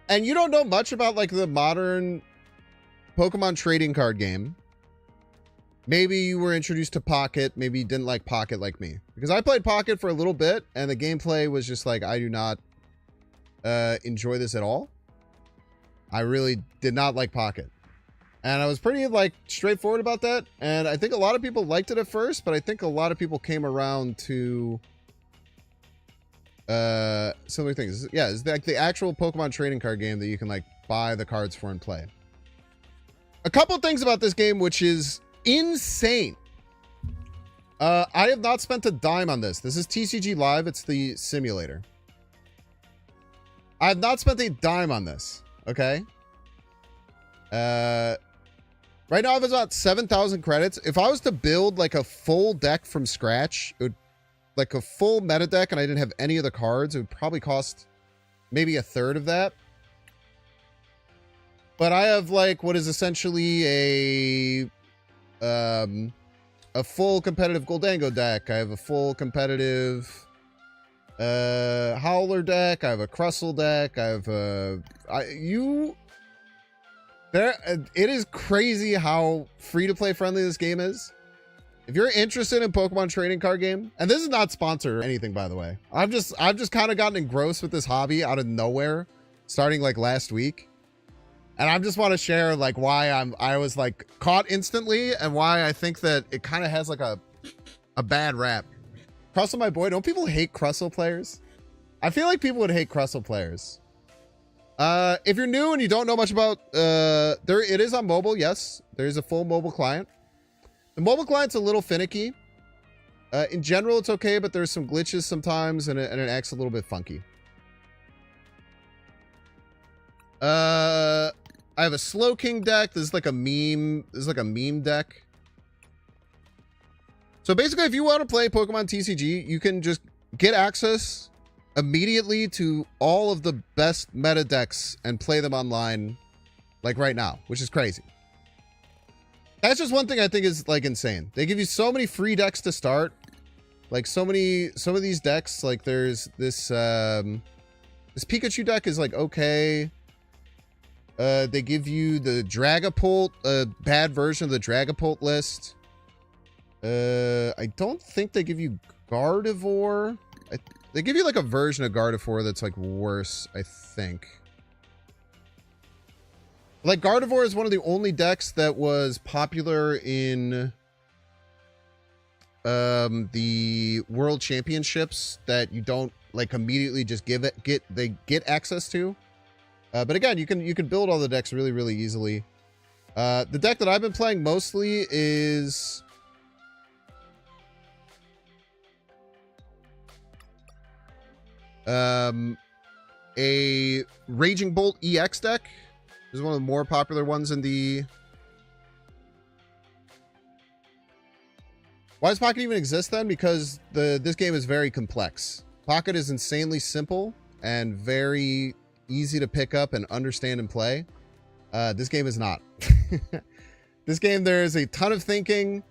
and you don't know much about like the modern Pokemon trading card game, maybe you were introduced to Pocket, maybe you didn't like Pocket like me. Because I played Pocket for a little bit, and the gameplay was just like, I do not enjoy this at all. I really did not like Pocket. And I was pretty like straightforward about that. And I think a lot of people liked it at first, but I think a lot of people came around to similar things. Yeah, it's like the actual Pokemon trading card game that you can like buy the cards for and play. A couple things about this game, which is insane. I have not spent a dime on this. This is TCG Live. It's the simulator. I have not spent a dime on this. Okay. Right now I have about 7,000 credits. If I was to build like a full deck from scratch, it would, like a full meta deck, and I didn't have any of the cards, it would probably cost maybe a third of that. But I have like what is essentially a full competitive Goldango deck. I have a full competitive Howler deck. I have a Crustle deck. I have a it is crazy how free-to-play friendly this game is. If you're interested in Pokemon trading card game, and this is not sponsored or anything, by the way. I've just kind of gotten engrossed with this hobby out of nowhere, starting like last week. And I just want to share like why I was like caught instantly, and why I think that it kind of has like a bad rap. Crustle, my boy, don't people hate Crustle players? I feel like people would hate Crustle players. If you're new and you don't know much about it is on mobile. Yes, there is a full mobile client. The mobile client's a little finicky. In general, it's okay, but there's some glitches sometimes, and it acts a little bit funky. I have a Slow King deck. This is like a meme. This is like a meme deck. So basically, if you want to play Pokemon TCG, you can just get access immediately to all of the best meta decks and play them online, like right now, which is crazy. That's just one thing I think is like insane. They give you so many free decks to start. Like some of these decks, like there's this this Pikachu deck is like okay. They give you the Dragapult, a bad version of the Dragapult list. I don't think they give you Gardevoir. They give you like a version of Gardevoir that's like worse, I think. Like Gardevoir is one of the only decks that was popular in the World Championships that you don't like immediately just get access to. But again, you can build all the decks really easily. The deck that I've been playing mostly is a Raging Bolt EX deck. This is one of the more popular ones in the... Why does Pocket even exist then? Because this game is very complex. Pocket is insanely simple and very easy to pick up and understand and play. This game is not. This game, there is a ton of thinking.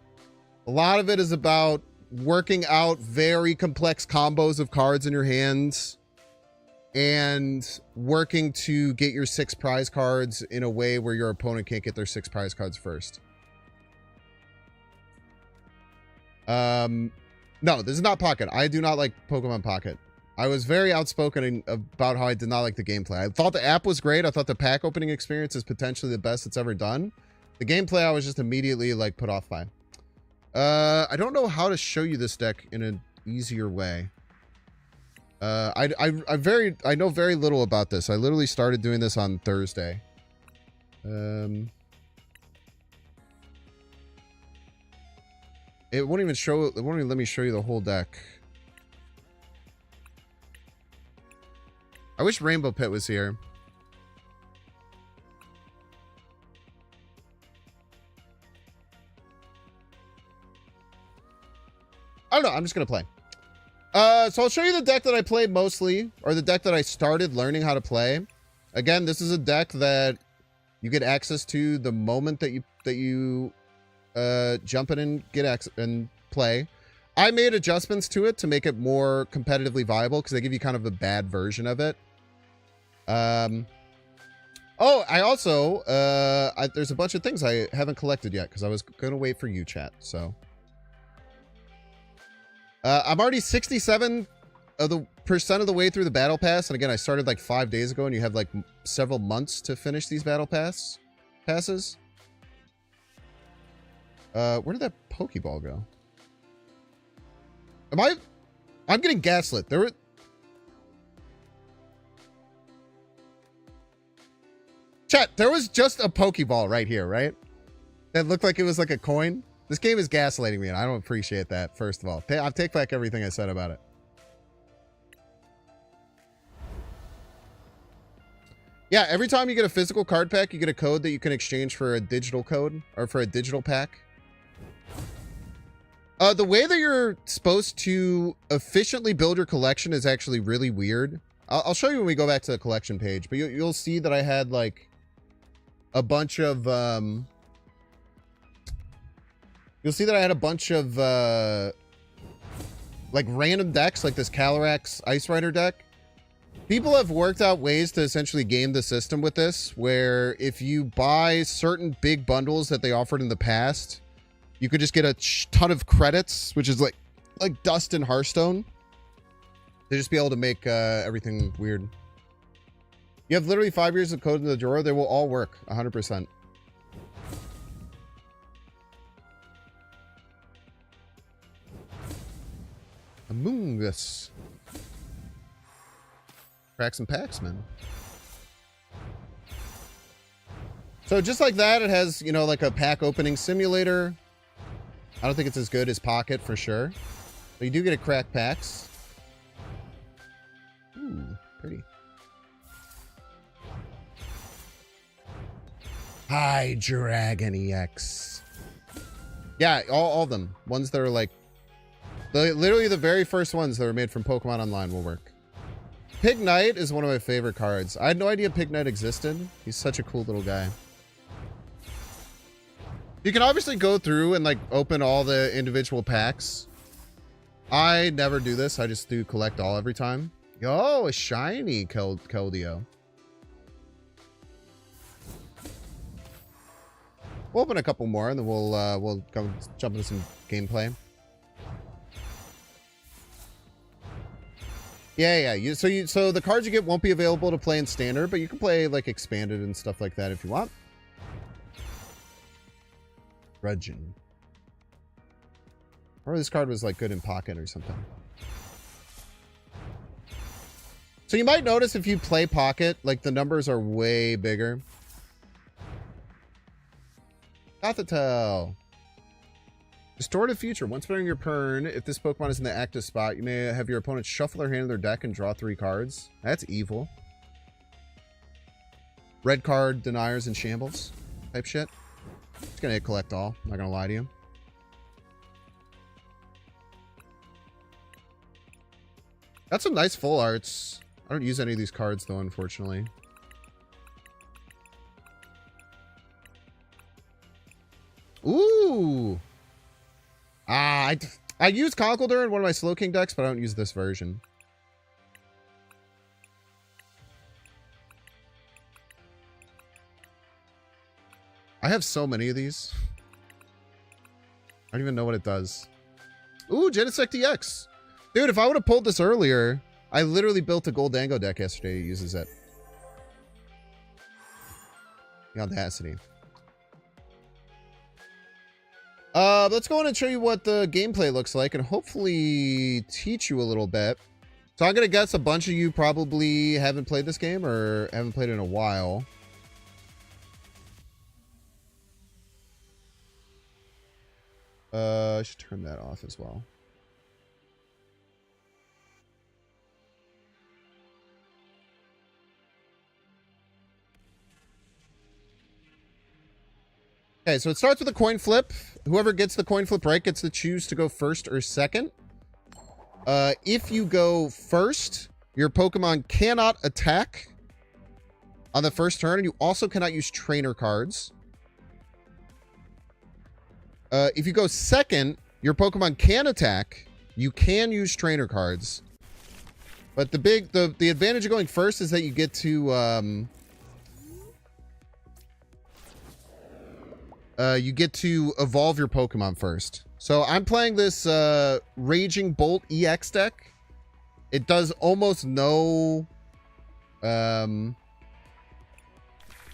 A lot of it is about working out very complex combos of cards in your hands and working to get your 6 prize cards in a way where your opponent can't get their 6 prize cards first. No, this is not Pocket. I do not like Pokemon Pocket. I was very outspoken about how I did not like the gameplay. I thought the app was great. I thought the pack opening experience is potentially the best it's ever done. The gameplay I was just immediately like put off by. I don't know how to show you this deck in an easier way. I know very little about this. I literally started doing this on Thursday. It won't even let me show you the whole deck. I wish Rainbow Pit was here. I don't know. I'm just going to play. So I'll show you the deck that I played mostly, or the deck that I started learning how to play. Again, this is a deck that you get access to the moment that you jump in and get access and play. I made adjustments to it to make it more competitively viable because they give you kind of a bad version of it. Oh, I also, there's a bunch of things I haven't collected yet because I was going to wait for you, chat. So, I'm already 67% of the way through the battle pass. And again, I started like 5 days ago and you have like several months to finish these battle passes. Where did that Pokeball go? I'm getting gaslit. Chat, there was just a Pokeball right here, right? That looked like it was like a coin. This game is gaslighting me, and I don't appreciate that, first of all. I'll take back everything I said about it. Yeah, every time you get a physical card pack, you get a code that you can exchange for a digital code, or for a digital pack. The way that you're supposed to efficiently build your collection is actually really weird. I'll show you when we go back to the collection page, but you'll see that I had, like, a bunch of, you'll see that I had a bunch of, like, random decks, like this Calyrax Ice Rider deck. People have worked out ways to essentially game the system with this, where if you buy certain big bundles that they offered in the past, you could just get a ton of credits, which is like Dust and Hearthstone. They just be able to make everything weird. You have literally 5 years of code in the drawer. They will all work 100%. Among Us. Cracks and packs, man. So just like that, it has, you know, like a pack opening simulator. I don't think it's as good as Pocket for sure. But you do get a crack packs. Ooh, pretty. Hi, Dragon EX. Yeah, all of them. Ones that are like... literally the very first ones that were made from Pokemon Online will work. Pig Knight is one of my favorite cards. I had no idea Pig Knight existed. He's such a cool little guy. You can obviously go through and like open all the individual packs. I never do this. I just do collect all every time. Oh, a shiny Keldeo. We'll open a couple more and then we'll go jump into some gameplay. Yeah. So the cards you get won't be available to play in standard, but you can play like expanded and stuff like that if you want. Regin. Or this card was like good in Pocket or something. So you might notice if you play Pocket, like the numbers are way bigger. Gothitelle. Distorted Future. Once during your turn, if this Pokemon is in the active spot, you may have your opponent shuffle their hand in their deck and draw 3 cards. That's evil. Red card deniers and shambles type shit. It's gonna hit collect all. I'm not gonna lie to you. That's some nice full arts. I don't use any of these cards though, unfortunately. Ooh. I use Conkeldurr in one of my Slow King decks, but I don't use this version. I have so many of these. I don't even know what it does. Ooh, Genesect DX. Dude, if I would have pulled this earlier, I literally built a Goldango deck yesterday that uses it. The audacity. Let's go on and show you what the gameplay looks like and hopefully teach you a little bit. So I'm going to guess a bunch of you probably haven't played this game or haven't played it in a while. I should turn that off as well. Okay, so it starts with a coin flip. Whoever gets the coin flip right gets to choose to go first or second. If you go first, your Pokemon cannot attack on the first turn, and you also cannot use trainer cards. If you go second, your Pokemon can attack. You can use trainer cards. But the advantage of going first is that you get to you get to evolve your Pokemon first. So I'm playing this Raging Bolt EX deck. It does almost no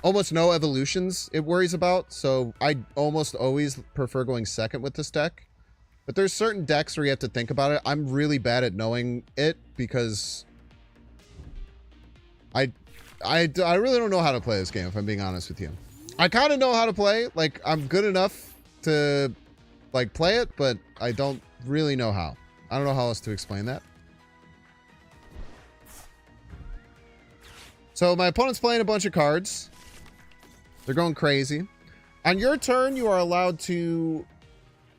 evolutions it worries about. So I almost always prefer going second with this deck. But there's certain decks where you have to think about it. I'm really bad at knowing it because I really don't know how to play this game, if I'm being honest with you. I kind of know how to play. Like, I'm good enough to, like, play it, but I don't really know how. I don't know how else to explain that. So my opponent's playing a bunch of cards. They're going crazy. On your turn, you are allowed to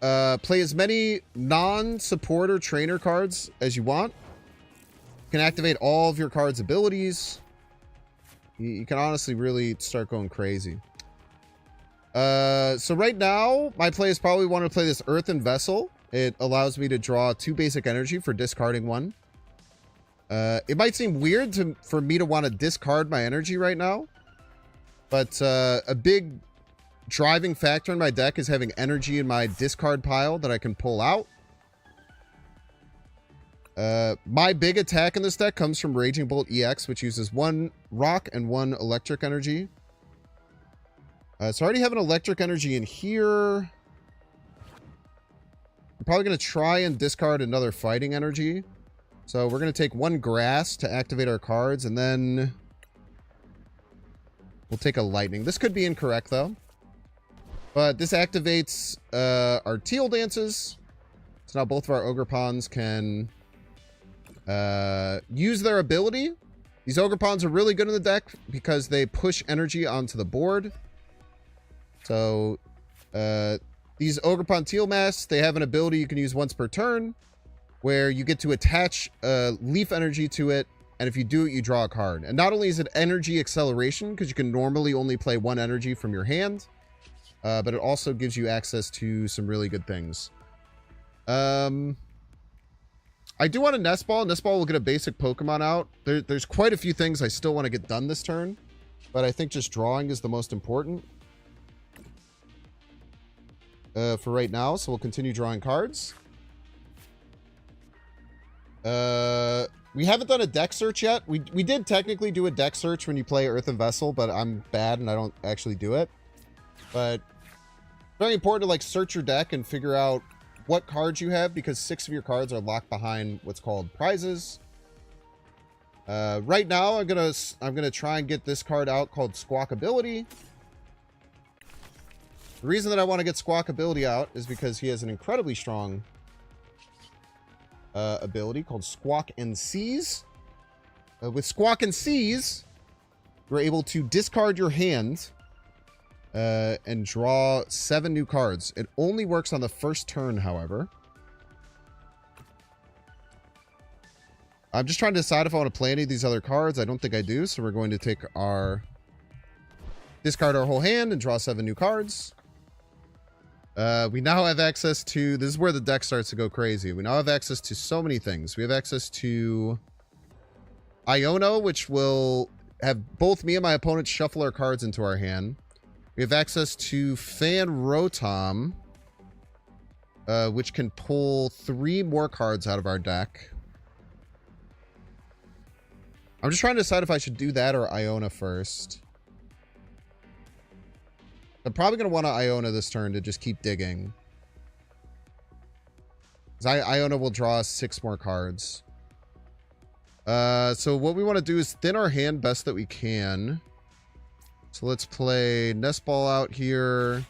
play as many non-supporter trainer cards as you want. You can activate all of your cards' abilities. You can honestly really start going crazy. So right now, my players probably want to play this Earthen Vessel. It allows me to draw 2 basic energy for discarding 1. It might seem weird for me to want to discard my energy right now. But a big driving factor in my deck is having energy in my discard pile that I can pull out. My big attack in this deck comes from Raging Bolt EX, which uses 1 rock and 1 electric energy. So I already have an electric energy in here. I'm probably going to try and discard another fighting energy. So we're going to take 1 grass to activate our cards, and then we'll take a lightning. This could be incorrect, though. But this activates our teal dances. So now both of our ogre pawns can use their ability. These ogre pawns are really good in the deck because they push energy onto the board. So these ogre pawn teal masks, they have an ability you can use once per turn where you get to attach leaf energy to it. And if you do it, you draw a card. And not only is it energy acceleration, because you can normally only play 1 energy from your hand, but it also gives you access to some really good things. I do want a Nest Ball. Nest Ball will get a basic Pokemon out. There's quite a few things I still want to get done this turn, but I think just drawing is the most important for right now. So we'll continue drawing cards. We haven't done a deck search yet. We did technically do a deck search when you play Earthen Vessel, but I'm bad and I don't actually do it. But very important to like search your deck and figure out what cards you have, because 6 of your cards are locked behind what's called prizes. Right now, I'm gonna try and get this card out called Squawkability. The reason that I want to get Squawkability out is because he has an incredibly strong ability called Squawk and Seize. With Squawk and Seize, you're able to discard your hand and draw 7 new cards. It only works on the first turn, however. I'm just trying to decide if I want to play any of these other cards. I don't think I do, so we're going to take discard our whole hand and draw 7 new cards. We now have access to, this is where the deck starts to go crazy. We now have access to so many things. We have access to Iono, which will have both me and my opponent shuffle our cards into our hand. We have access to Fan Rotom, which can pull 3 more cards out of our deck. I'm just trying to decide if I should do that or Iona first. I'm probably going to want to Iona this turn to just keep digging. Because Iona will draw us 6 more cards. So what we want to do is thin our hand best that we can. So let's play Nest Ball out here.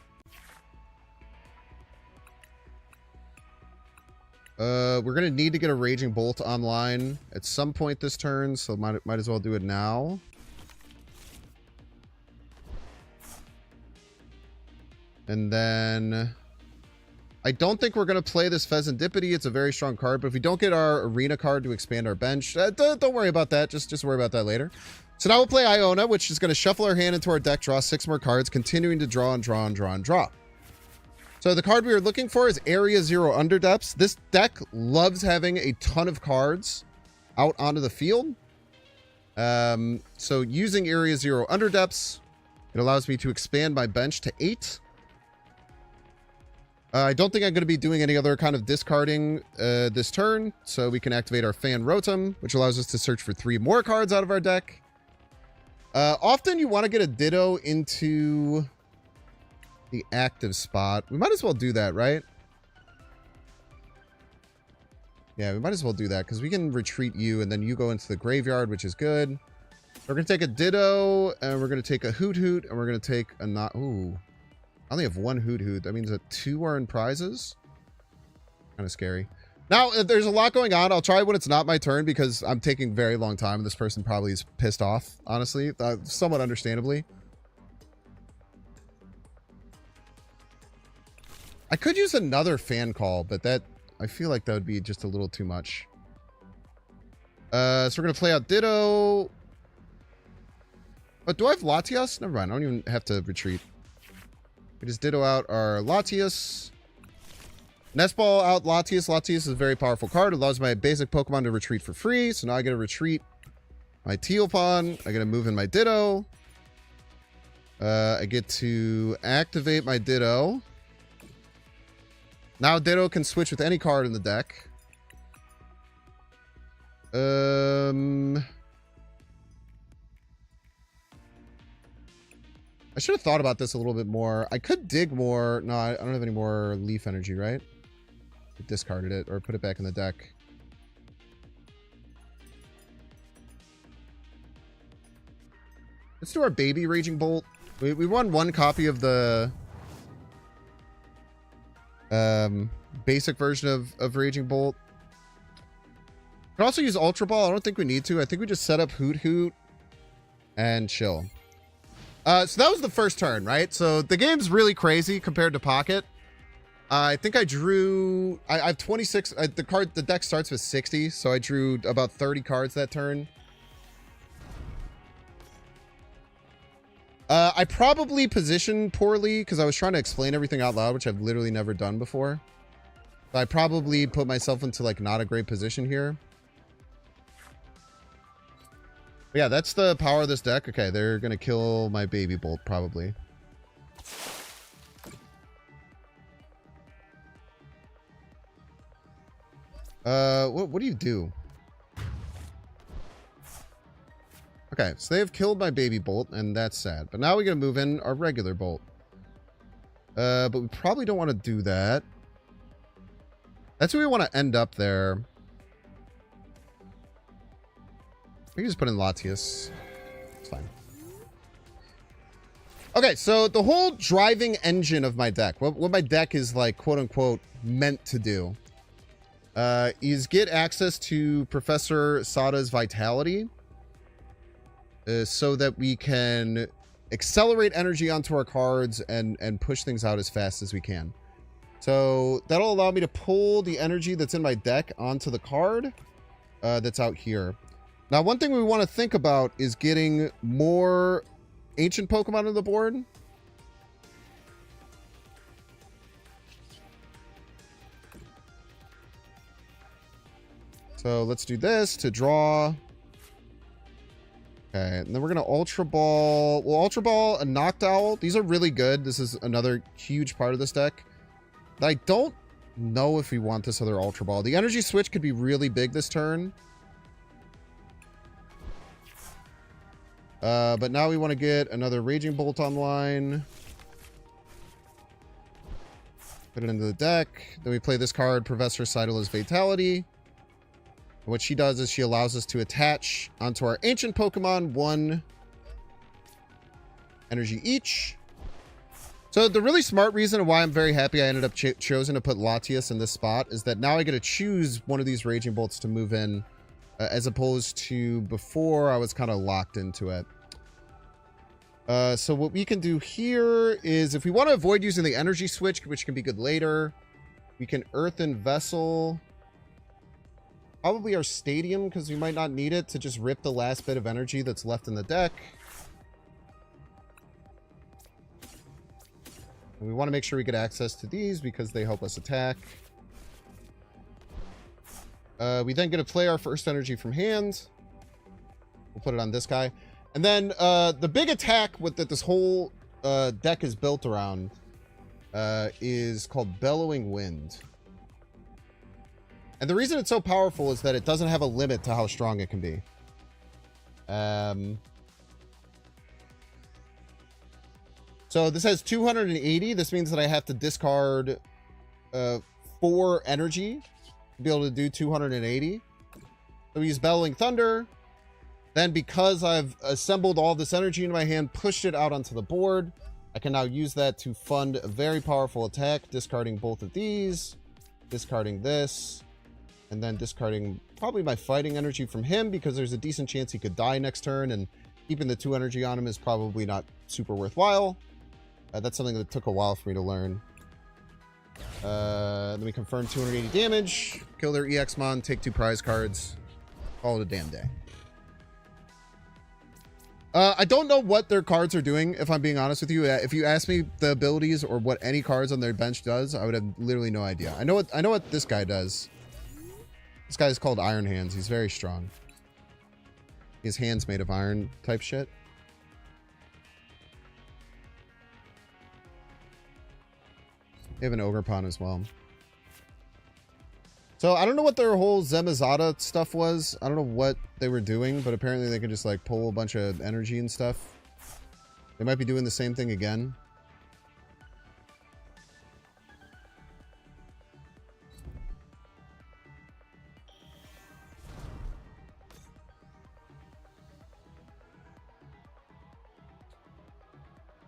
We're going to need to get a Raging Bolt online at some point this turn, so might as well do it now. And then I don't think we're going to play this Pheasantipity. It's a very strong card, but if we don't get our arena card to expand our bench, don't worry about that. Just worry about that later. So now we'll play Iona, which is going to shuffle our hand into our deck, draw 6 more cards, continuing to draw and draw and draw and draw. So the card we are looking for is Area 0 Underdepths. This deck loves having a ton of cards out onto the field. So using Area 0 Underdepths, it allows me to expand my bench to 8. I don't think I'm going to be doing any other kind of discarding this turn, so we can activate our Fan Rotom, which allows us to search for 3 more cards out of our deck. Often you want to get a Ditto into the active spot. We might as well do that, right? Yeah, we might as well do that, because we can retreat you, and then you go into the graveyard, which is good. We're going to take a Ditto, and we're going to take a Hoot Hoot, and we're going to take a not... Ooh. I only have 1 Hoot Hoot. That means that 2 are in prizes. Kind of scary. Now, there's a lot going on. I'll try when it's not my turn because I'm taking a very long time. And this person probably is pissed off, honestly. Somewhat understandably. I could use another fan call, but that... I feel like that would be just a little too much. So we're going to play out Ditto. But do I have Latias? Never mind. I don't even have to retreat. We just Ditto out our Latias. Nest Ball out Latias. Latias is a very powerful card. It allows my basic Pokemon to retreat for free. So now I get to retreat my Tealpon. I get to move in my Ditto. I get to activate my Ditto. Now Ditto can switch with any card in the deck. I should have thought about this a little bit more. I could dig more. No, I don't have any more leaf energy, right? I discarded it or put it back in the deck. Let's do our baby Raging Bolt. We won 1 copy of the basic version of Raging Bolt. We can also use Ultra Ball. I don't think we need to. I think we just set up Hoot Hoot and chill. So that was the first turn, right? So the game's really crazy compared to Pocket. I think I drew... I have 26... the deck starts with 60, so I drew about 30 cards that turn. I probably positioned poorly because I was trying to explain everything out loud, which I've literally never done before. So I probably put myself into, like, not a great position here. But yeah, that's the power of this deck. Okay, they're going to kill my Baby Bolt, probably. What do you do? Okay, so they have killed my Baby Bolt, and that's sad. But now we gotta move in our regular Bolt. But we probably don't want to do that. That's where we want to end up there. We can just put in Latias. It's fine. Okay, so the whole driving engine of my deck, what my deck is like, quote unquote, meant to do, is get access to Professor Sada's Vitality, so that we can accelerate energy onto our cards and push things out as fast as we can. So that'll allow me to pull the energy that's in my deck onto the card that's out here. Now, one thing we want to think about is getting more ancient Pokemon on the board. So let's do this to draw. Okay, and then we're going to Ultra Ball. We'll Ultra Ball a Noctowl. These are really good. This is another huge part of this deck. I don't know if we want this other Ultra Ball. The energy switch could be really big this turn. But now we want to get another Raging Bolt online. Put it into the deck. Then we play this card, Professor Sidola's Vitality. And what she does is she allows us to attach onto our ancient Pokemon 1 energy each. So the really smart reason why I'm very happy I ended up chosen to put Latias in this spot is that now I get to choose one of these Raging Bolts to move in, as opposed to before I was kind of locked into it. So what we can do here is, if we want to avoid using the energy switch, which can be good later, we can Earthen Vessel. Probably our Stadium, because we might not need it to just rip the last bit of energy that's left in the deck. And we want to make sure we get access to these because they help us attack. We then get to play our first energy from hand. We'll put it on this guy. And then the big attack that this whole deck is built around is called Bellowing Wind. And the reason it's so powerful is that it doesn't have a limit to how strong it can be. So this has 280. This means that I have to discard 4 energy to be able to do 280. So we use Bellowing Thunder. Then because I've assembled all this energy in my hand, pushed it out onto the board, I can now use that to fund a very powerful attack, discarding both of these, discarding this, and then discarding probably my fighting energy from him because there's a decent chance he could die next turn, and keeping the 2 energy on him is probably not super worthwhile. That's something that took a while for me to learn. Then we confirm 280 damage, kill their EX-Mon, take 2 prize cards, call it a damn day. I don't know what their cards are doing, if I'm being honest with you. If you ask me the abilities or what any cards on their bench does, I would have literally no idea. I know what this guy does. This guy's called Iron Hands. He's very strong. His hands made of iron type shit. They have an Ogre Pawn as well. So I don't know what their whole Zemazada stuff was. I don't know what they were doing, but apparently they can just like pull a bunch of energy and stuff. They might be doing the same thing again.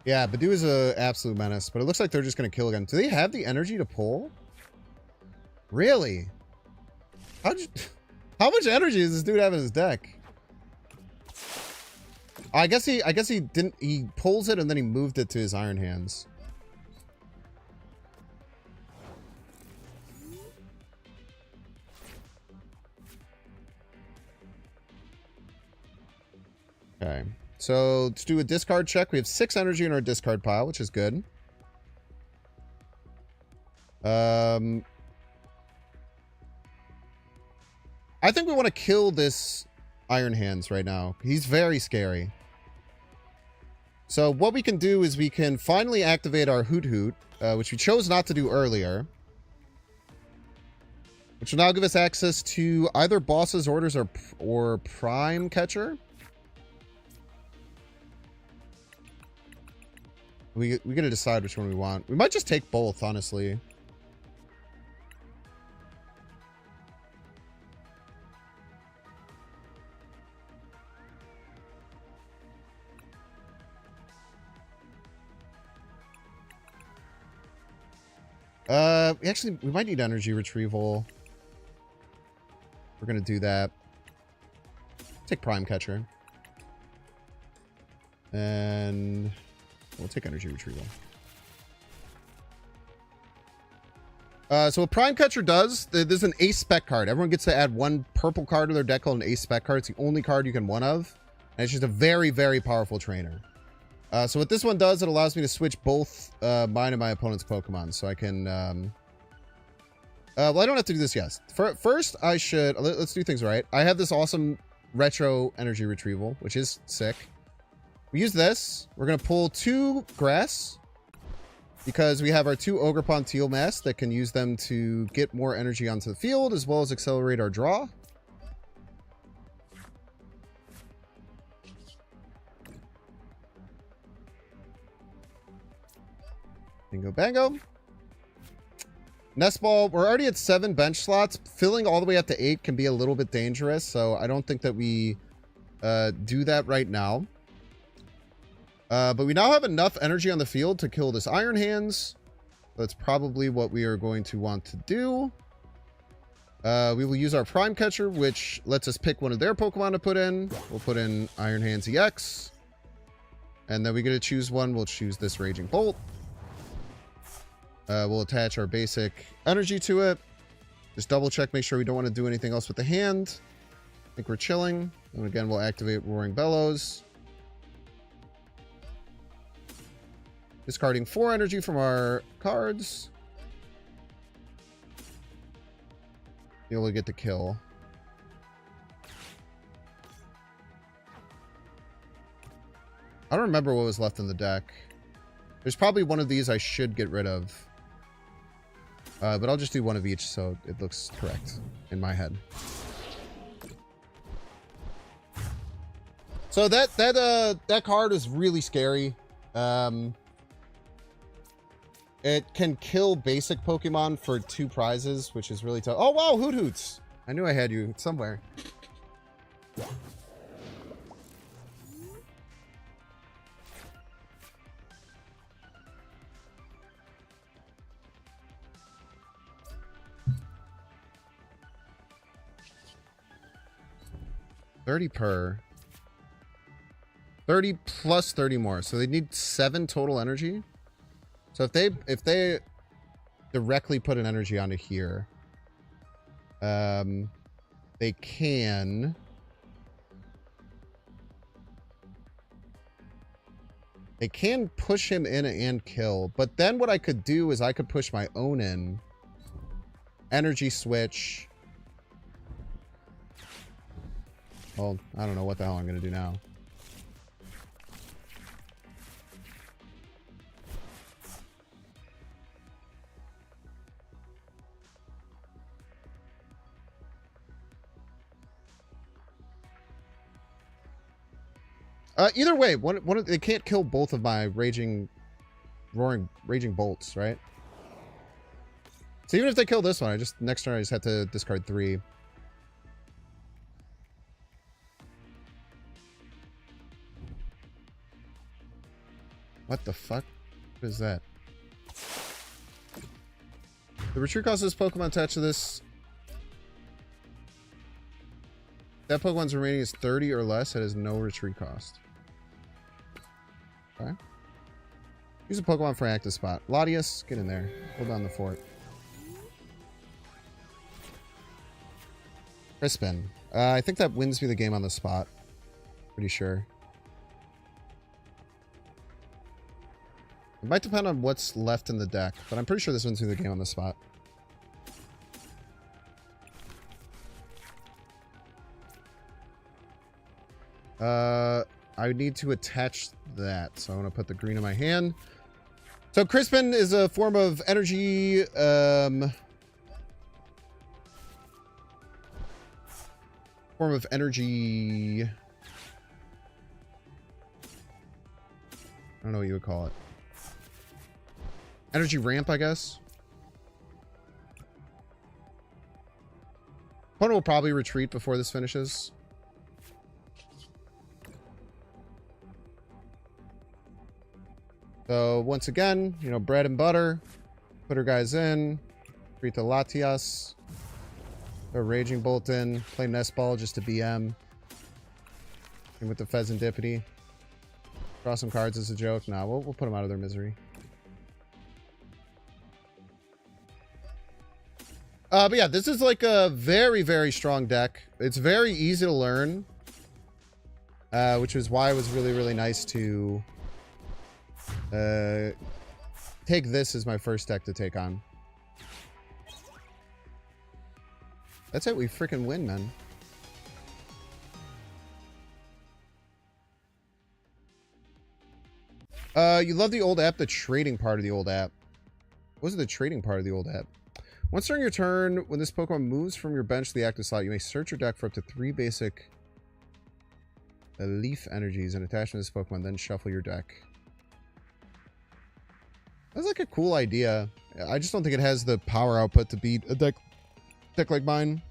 Yeah, Badu is an absolute menace, but it looks like they're just going to kill again. Do they have the energy to pull? Really? How much energy does this dude have in his deck? I guess he didn't. He pulls it and then he moved it to his Iron Hands. Okay. So let's do a discard check. We have 6 energy in our discard pile, which is good. I think we want to kill this Iron Hands right now. He's very scary. So what we can do is we can finally activate our Hoot Hoot, which we chose not to do earlier. Which will now give us access to either Boss's Orders or Prime Catcher. We gotta decide which one we want. We might just take both, honestly. Actually, we might need energy retrieval. We're gonna do that. Take Prime Catcher. And we'll take energy retrieval. So what Prime Catcher does, there's an ace spec card. Everyone gets to add 1 purple card to their deck called an ace spec card. It's the only card you can one of. And it's just a very, very powerful trainer. So what this one does, it allows me to switch both mine and my opponent's Pokemon. So I can... well, I don't have to do this yet. First, I should... Let's do things right. I have this awesome retro energy retrieval, which is sick. We use this. We're going to pull 2 grass. Because we have our 2 Ogerpon Teal Mass that can use them to get more energy onto the field, as well as accelerate our draw. Bingo bango. Nest Ball, we're already at 7 bench slots. Filling all the way up to 8 can be a little bit dangerous, so I don't think that we do that right now. But we now have enough energy on the field to kill this Iron Hands. That's probably what we are going to want to do. We will use our Prime Catcher, which lets us pick one of their Pokemon to put in. We'll put in Iron Hands EX. And then we get to choose one. We'll choose this Raging Bolt. We'll attach our basic energy to it. Just double check, make sure we don't want to do anything else with the hand. I think we're chilling. And again, we'll activate Roaring Bellows. Discarding 4 energy from our cards. Be able to get the kill. I don't remember what was left in the deck. There's probably one of these I should get rid of. But I'll just do one of each so it looks correct in my head. So that card is really scary. It can kill basic Pokemon for 2 prizes, which is really tough. Oh wow, Hoot Hoots! I knew I had you somewhere. 30 per. 30 plus 30 more. So they need 7 total energy. So if they directly put an energy onto here, they can push him in and kill. But then what I could do is I could push my own in. Energy switch. Well, I don't know what the hell I'm going to do now. Either way, they can't kill both of my raging bolts, right? So even if they kill this one, next turn I just have to discard 3. What the fuck? What is that? The retreat cost of this Pokemon attached to this. That Pokemon's remaining is 30 or less. It has no retreat cost. Okay. Use a Pokemon for an active spot. Latias, get in there. Hold down the fort. Crispin. I think that wins me the game on the spot. Pretty sure. It might depend on what's left in the deck, but I'm pretty sure this wins me the game on the spot. I need to attach that, so I want to put the green in my hand. So Crispin is a form of energy, form of energy. I don't know what you would call it. Energy ramp, I guess. Opponent will probably retreat before this finishes. So once again, you know, bread and butter. Put her guys in. Treat the Latias. Throw Raging Bolt in. Play Nest Ball just to BM. And with the Pheasantipity. Draw some cards as a joke. Nah, we'll put them out of their misery. But yeah, this is like a very, very strong deck. It's very easy to learn. Which is why it was really, really nice to take this as my first deck to take on. That's it. We freaking win, man. You love the old app, the trading part of the old app. What was the trading part of the old app? Once during your turn, when this Pokemon moves from your bench to the active slot, you may search your deck for up to 3 basic leaf energies and attach them to this Pokemon, then shuffle your deck. That's like a cool idea. I just don't think it has the power output to beat a deck like mine.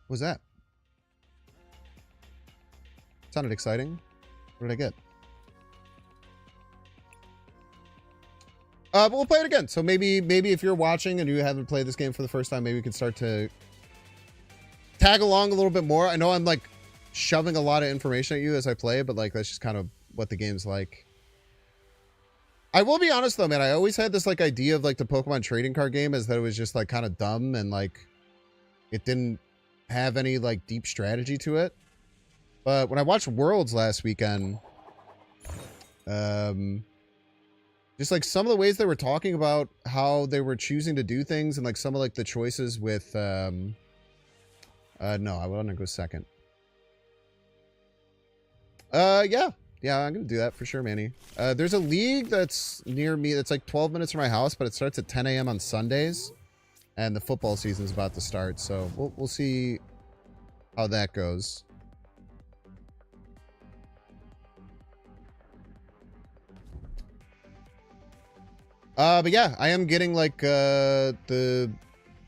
What was that? Sounded exciting. What did I get? But we'll play it again. So maybe if you're watching and you haven't played this game for the first time, maybe we can start to tag along a little bit more. I know I'm like shoving a lot of information at you as I play, but like that's just kind of what the game's like. I will be honest though, man. I always had this like idea of like the Pokemon trading card game as that it was just like kind of dumb and like it didn't have any like deep strategy to it. But when I watched Worlds last weekend, just like some of the ways they were talking about how they were choosing to do things and like some of like the choices with no, I want to go second. Yeah. Yeah, I'm gonna do that for sure, Manny. There's a league that's near me that's like 12 minutes from my house, but it starts at 10 a.m. on Sundays, and the football season's about to start, so we'll see how that goes. But yeah, I am getting like I'm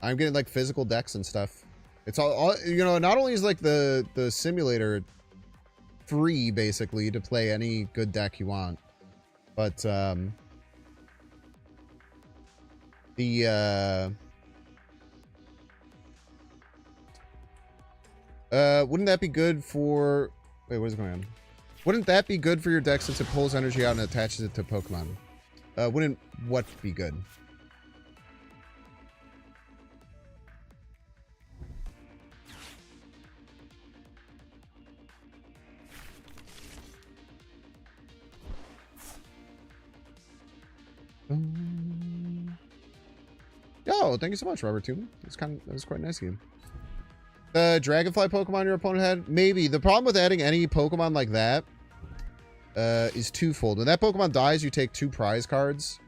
getting like physical decks and stuff. It's all you know, not only is like the simulator free basically to play any good deck you want, but wouldn't that be good for, wait, what is going on? Wouldn't that be good for your deck since it pulls energy out and attaches it to Pokemon? Wouldn't what be good? Yo, thank you so much, Robert Toon. That was quite nice of you. The Dragonfly Pokemon your opponent had? Maybe. The problem with adding any Pokemon like that is twofold. When that Pokemon dies, you take 2 prize cards.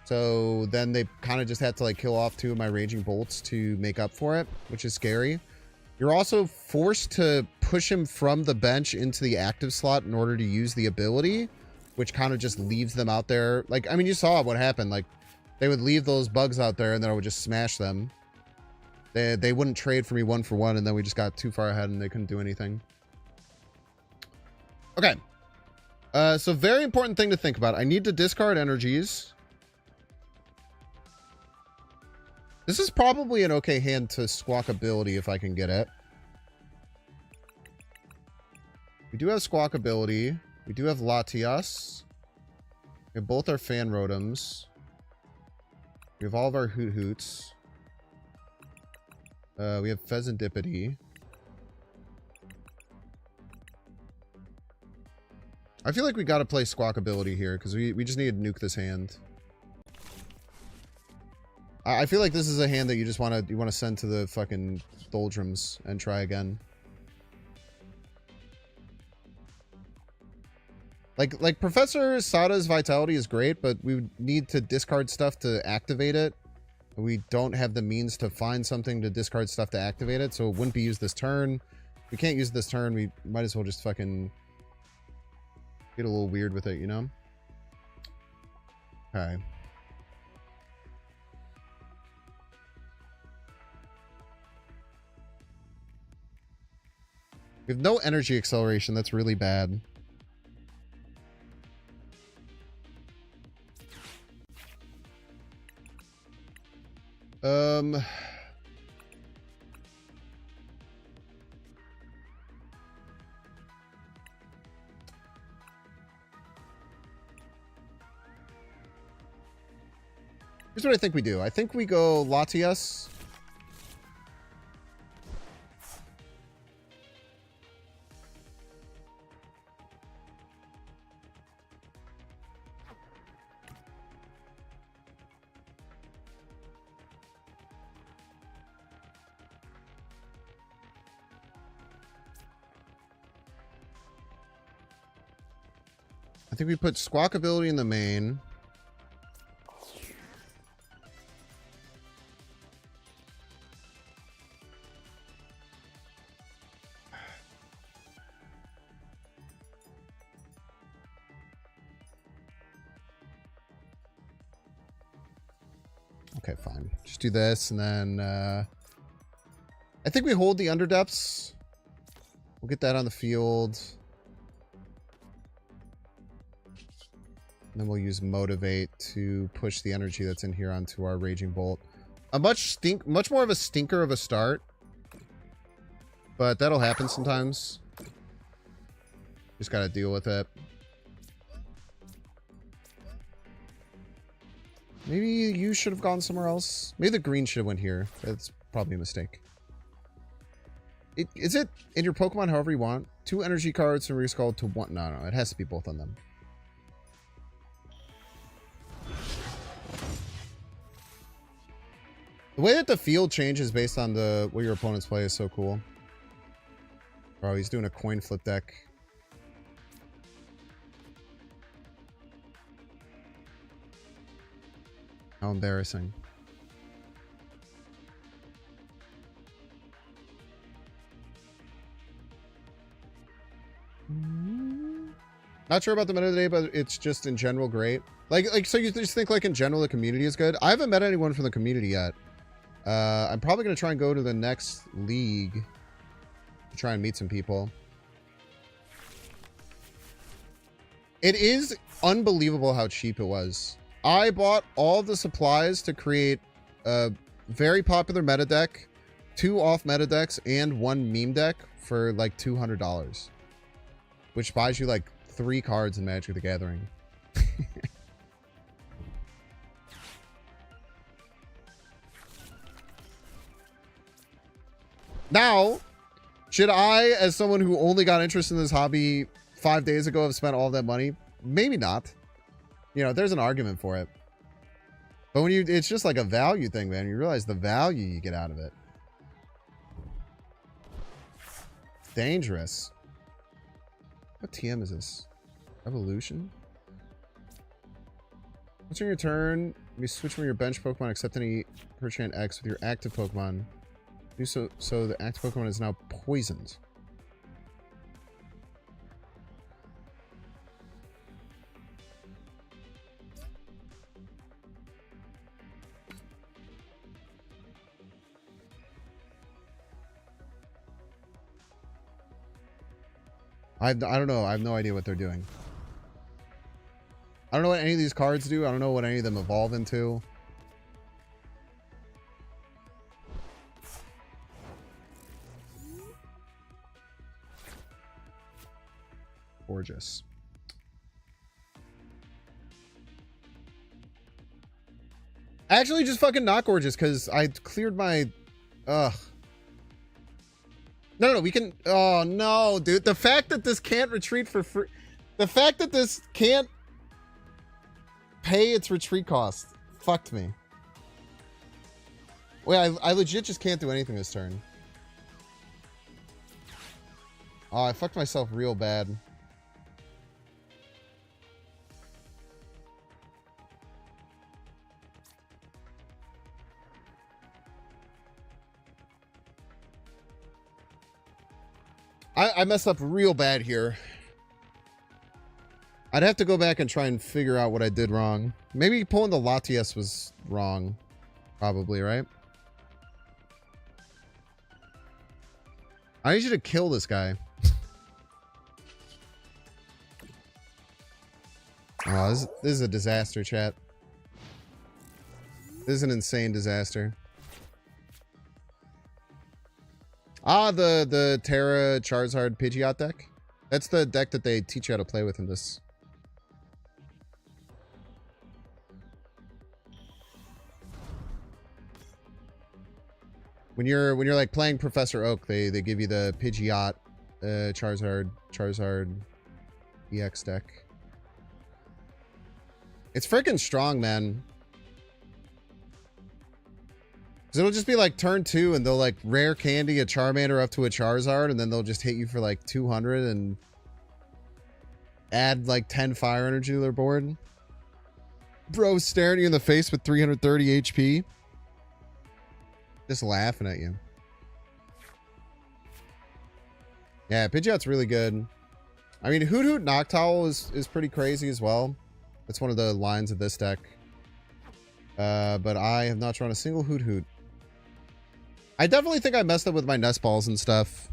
So then they kind of just had to like kill off 2 of my Raging Bolts to make up for it, which is scary. You're also forced to push him from the bench into the active slot in order to use the ability, which kind of just leaves them out there. Like, I mean, you saw what happened. Like, they would leave those bugs out there and then I would just smash them. They wouldn't trade for me 1 for 1, and then we just got too far ahead and they couldn't do anything. Okay. So very important thing to think about. I need to discard energies. This is probably an okay hand to Squawk ability if I can get it. We do have Squawk ability. We do have Latias. We have both our Fan Rotoms. We have all of our Hoot Hoots. We have Pheasantipity. I feel like we gotta play Squawk ability here, because we just need to nuke this hand. I feel like this is a hand that you just wanna send to the fucking doldrums and try again. Like Professor Sada's Vitality is great, but we would need to discard stuff to activate it. We don't have the means to find something to discard stuff to activate it, so it wouldn't be used this turn. If we can't use this turn, we might as well just fucking get a little weird with it, you know? Okay. We have no energy acceleration. That's really bad. Here's what I think we do. I think we go Latias. I think we put Squawk ability in the main. Okay, fine. Just do this, and then I think we hold the Underdepths. We'll get that on the field. And then we'll use Motivate to push the energy that's in here onto our Raging Bolt. A much more of a stinker of a start. But that'll happen sometimes. Just gotta deal with it. Maybe you should have gone somewhere else. Maybe the green should have went here. That's probably a mistake. Is it in your Pokemon however you want? 2 energy cards from Reskull to 1. No, it has to be both on them. The way that the field changes based on what your opponents play is so cool. Bro, he's doing a coin flip deck. How embarrassing. Not sure about the meta today, but it's just in general great. Like, so you just think like in general the community is good? I haven't met anyone from the community yet. I'm probably gonna try and go to the next league to try and meet some people. It is unbelievable how cheap it was. I bought all the supplies to create a very popular meta deck, 2 off meta decks, and 1 meme deck for like $200, which buys you like 3 cards in Magic the Gathering. Now, should I, as someone who only got interested in this hobby 5 days ago, have spent all that money? Maybe not. You know, there's an argument for it. But when you, it's just like a value thing, man. You realize the value you get out of it. Dangerous. What TM is this? Evolution? Once on your turn, you switch from your bench Pokemon, except any perchant X with your active Pokemon. Do so the active Pokemon is now poisoned. I don't know. I have no idea what they're doing. I don't know what any of these cards do. I don't know what any of them evolve into. Gorgeous. Actually, just fucking not gorgeous because I cleared my... Ugh. No, we can... Oh, no, dude. The fact that this can't retreat for free... The fact that this can't pay its retreat cost fucked me. Wait, I legit just can't do anything this turn. Oh, I fucked myself real bad. I messed up real bad here. I'd have to go back and try and figure out what I did wrong. Maybe pulling the Latias was wrong. Probably, right? I need you to kill this guy. Oh, this is a disaster, chat. This is an insane disaster. Ah, the Terra Charizard Pidgeot deck. That's the deck that they teach you how to play with in this. When you're like playing Professor Oak, they give you the Pidgeot Charizard EX deck. It's freaking strong, man. Because it'll just be like turn 2 and they'll like rare candy a Charmander up to a Charizard and then they'll just hit you for like 200 and add like 10 fire energy to their board. Bro staring you in the face with 330 HP. Just laughing at you. Yeah, Pidgeot's really good. I mean, Hoot Hoot Noctowl is pretty crazy as well. That's one of the lines of this deck. But I have not drawn a single Hoot Hoot. I definitely think I messed up with my nest balls and stuff.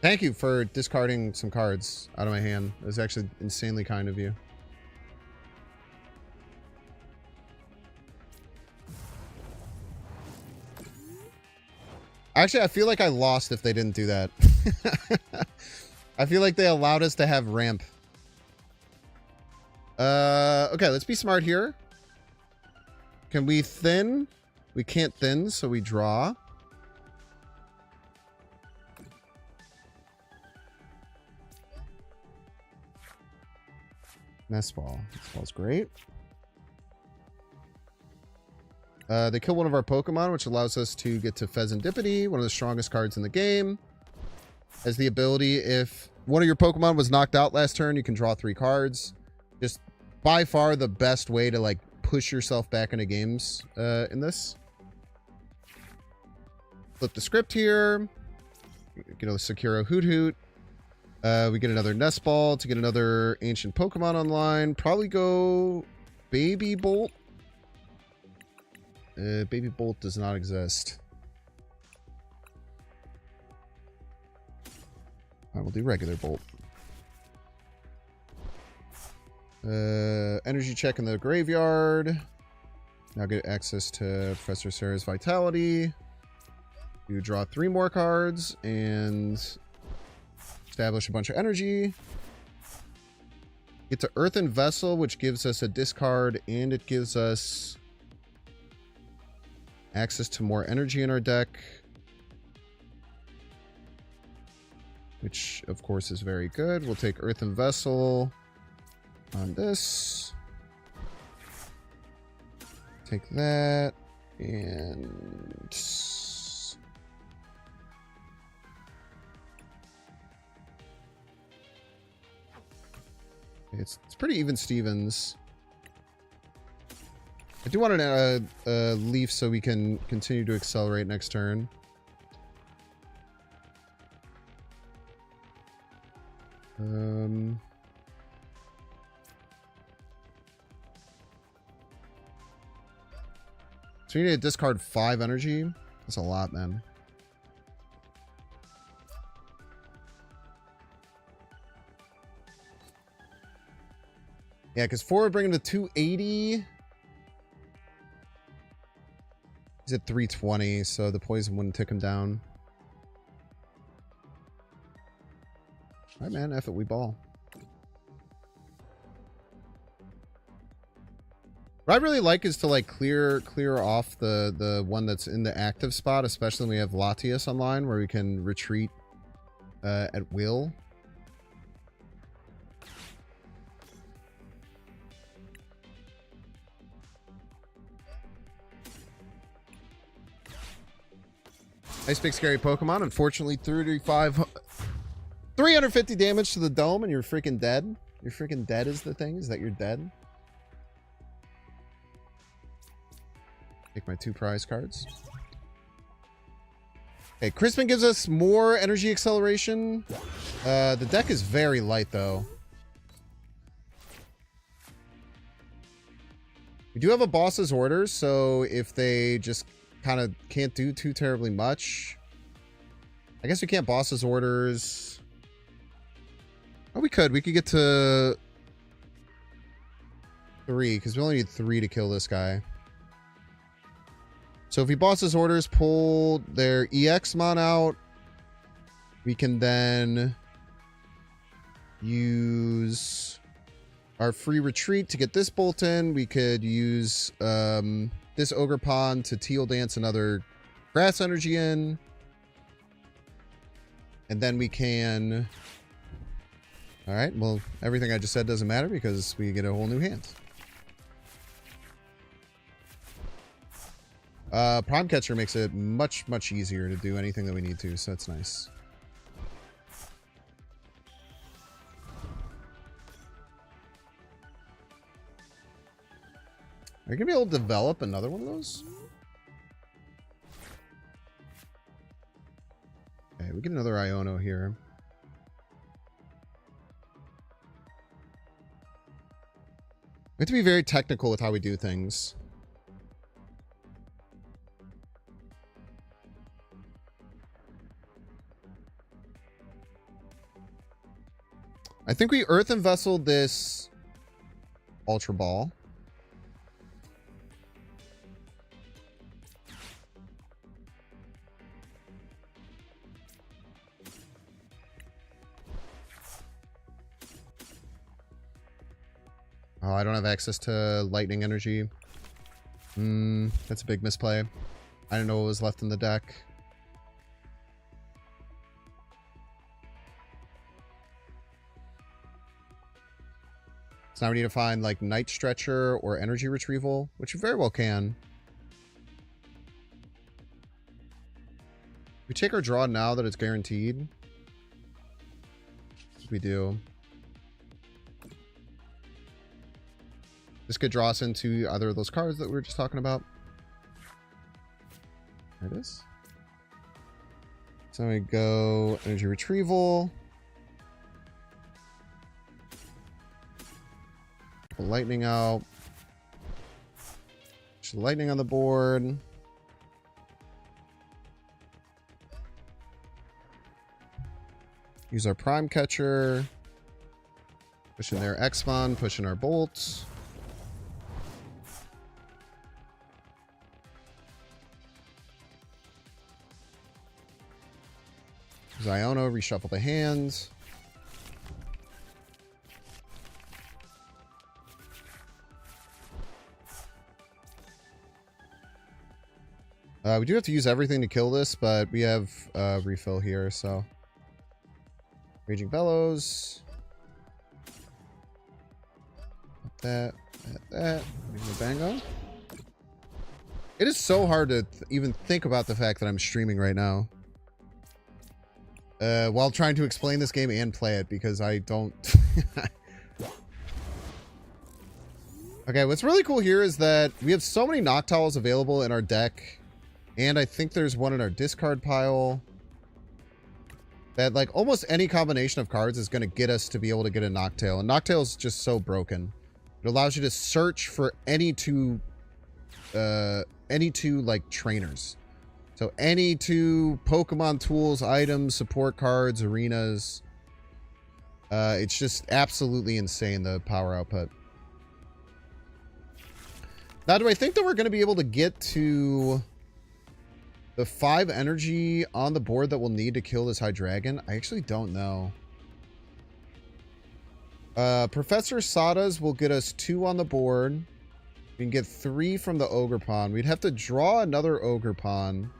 Thank you for discarding some cards out of my hand. It was actually insanely kind of you. Actually, I feel like I lost if they didn't do that. I feel like they allowed us to have ramp. Okay, let's be smart here. Can we thin? We can't thin, so we draw. Nest Ball. Nest Ball's great. They kill one of our Pokemon, which allows us to get to Pheasantipity, one of the strongest cards in the game. Has the ability, if one of your Pokemon was knocked out last turn, you can draw 3 cards. Just by far the best way to like push yourself back into games in this. Flip the script here. Get a Sakura Hoot Hoot. We get another Nest Ball to get another ancient Pokemon online. Probably go Baby Bolt. Baby Bolt does not exist. I will do regular Bolt. Energy check in the graveyard. Now get access to Professor Sarah's Vitality. You draw 3 more cards and establish a bunch of energy. Get to Earthen Vessel, which gives us a discard, and it gives us access to more energy in our deck, which of course is very good. We'll take Earthen Vessel on this. Take that and it's pretty even Stevens. I do want an leaf so we can continue to accelerate next turn. So you need to discard 5 energy. That's a lot, man. Yeah, because 4 would bring him to 280. He's at 320, so the poison wouldn't tick him down. Alright, man. F it, we ball. What I really like is to like clear off the one that's in the active spot, especially when we have Latias online, where we can retreat at will. Nice big scary Pokemon. Unfortunately, 350 damage to the dome, and you're freaking dead. You're freaking dead is the thing. Is that you're dead? Take my 2 prize cards. Okay, Crispin gives us more energy acceleration. The deck is very light, though. We do have a boss's orders, so if they just kind of can't do too terribly much. I guess we can't boss's orders. Oh, we could. We could get to 3, because we only need 3 to kill this guy. So if we boss's orders, pull their EX mon out, we can then use our free retreat to get this bolt in. We could use this Ogre Pond to Teal Dance another grass energy in. And then we can... Alright, well, everything I just said doesn't matter because we get a whole new hand. Prime Catcher makes it much, much easier to do anything that we need to, so that's nice. Are you going to be able to develop another one of those? Okay, we get another Iono here. We have to be very technical with how we do things. I think we Earthen Vesseled this Ultra Ball. Oh, I don't have access to lightning energy. That's a big misplay. I didn't know what was left in the deck. So now we need to find like Night Stretcher or Energy Retrieval, which you very well can. We take our draw now that it's guaranteed. We do. This could draw us into either of those cards that we were just talking about. There it is. So we go Energy Retrieval. Pull lightning out. Just lightning on the board. Use our Prime Catcher. Push in their X-Mon, push in our bolts. Ziono, reshuffle the hands. We do have to use everything to kill this, but we have refill here, so. Raging Bellows. That. Bango. It is so hard to even think about the fact that I'm streaming right now. While trying to explain this game and play it, because I don't... Okay, what's really cool here is that we have so many Noctowls available in our deck, and I think there's one in our discard pile, that like almost any combination of cards is going to get us to be able to get a Noctowl. And Noctowl is just so broken. It allows you to search for any two like trainers. So any two Pokemon tools, items, support cards, arenas. It's just absolutely insane, the power output. Now, do I think that we're going to be able to get to the 5 energy on the board that we'll need to kill this Hydreigon? I actually don't know. Professor Sada's will get us 2 on the board. We can get 3 from the Ogerpon. We'd have to draw another Ogerpon.